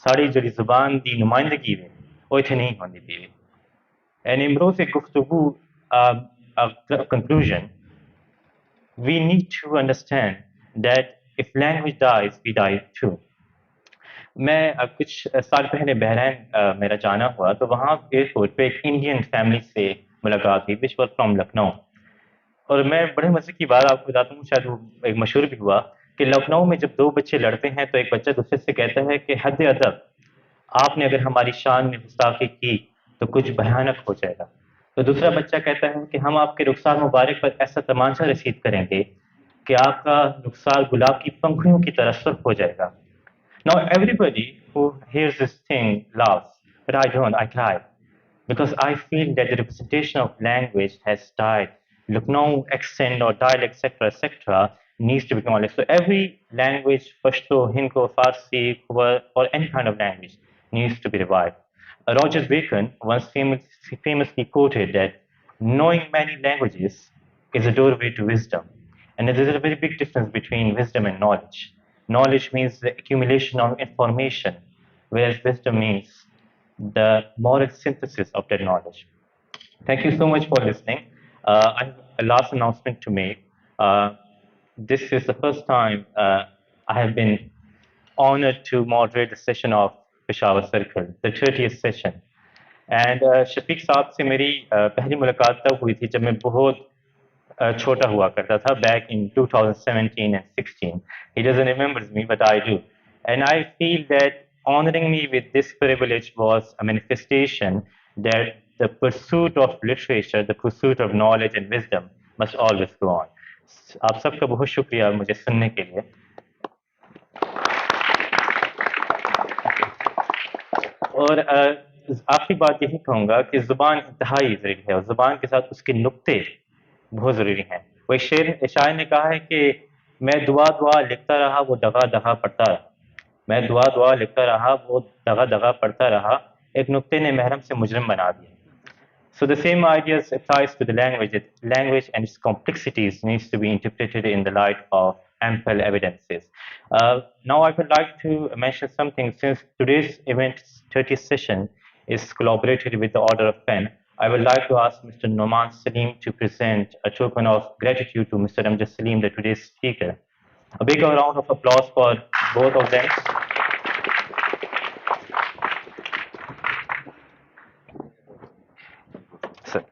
साड़ी जड़ी जुबान की नुमाइंदगी में वो इतने नहीं होनी पी। एंड इमरोज एक गुफ्तगू conclusion, we need to understand that if language dies, we die too. मैं कुछ साल पहले बहरैन मेरा जाना हुआ, तो वहाँ एयरपोर्ट पे एक इंडियन फैमिली से मुलाकात हुई, विच वॉज फ्रॉम लखनऊ। और मैं बड़े मज़े की बात आपको बताता हूँ, शायद वो एक मशहूर भी हुआ कि लखनऊ में जब दो बच्चे लड़ते हैं तो एक बच्चा दूसरे से कहता है कि हद अदब, आपने अगर हमारी शान में गुस्ताखी की तो कुछ भयानक हो जाएगा। तो दूसरा बच्चा कहता है कि हम आपके रुखसार मुबारक पर ऐसा तमाचा रसीद करेंगे कि आपका रुखसार गुलाब की पंखुड़ियों की तरह सुर्ख हो जाएगा। Now everybody who hears this thing laughs, but I don't, I cry. Because I feel that the representation of language has died. Look, no accent or dialect, etc., needs to be acknowledged. So every language, Pashto, Hinko, Farsi, or any kind of language, needs to be revived. Roger Bacon once famously quoted that knowing many languages is a doorway to wisdom. And there is a very big difference between wisdom and knowledge. Knowledge means the accumulation of information, whereas wisdom means the moral synthesis of that knowledge. Thank you so much for listening. I have a last announcement to make. This is the first time I have been honored to moderate the session of Peshawar Circle, the 30th session. And Shafiq sahab से मेरी पहली मुलाकात तब हुई थी जब मैं बहुत छोटा हुआ करता था, back in 2017 and 16. He doesn't remember me, but I do. And I feel that honoring me with this privilege was a manifestation that the pursuit of literature, the pursuit of knowledge and wisdom must always go on. आप सबका बहुत शुक्रिया मुझे सुनने के लिए। और आखिरी बात यही कहूँगा कि ज़ुबान इंतहाई ज़रूरी है और ज़ुबान के साथ उसके नुक्ते बहुत ज़रूरी हैं। वो शायर ने कहा है कि मैं दुआ दुआ लिखता रहा, वो दगा दगा पढ़ता रहा। मैं दुआ दुआ लिखता रहा, वो दगा दगा पढ़ता रहा, एक नुक्ते ने महरम से मुजरिम बना दिया। So the same ideas applies to the language. Language and its complexities needs to be interpreted in the light of ample evidences. Now I would like to mention something. Since today's event's 30th session is collaborated with the Order of Pen, I would like to ask Mr. Noman Saleem to present a token of gratitude to Mr. Amjad Saleem, the today's speaker. A big round of applause for both of them. Sir.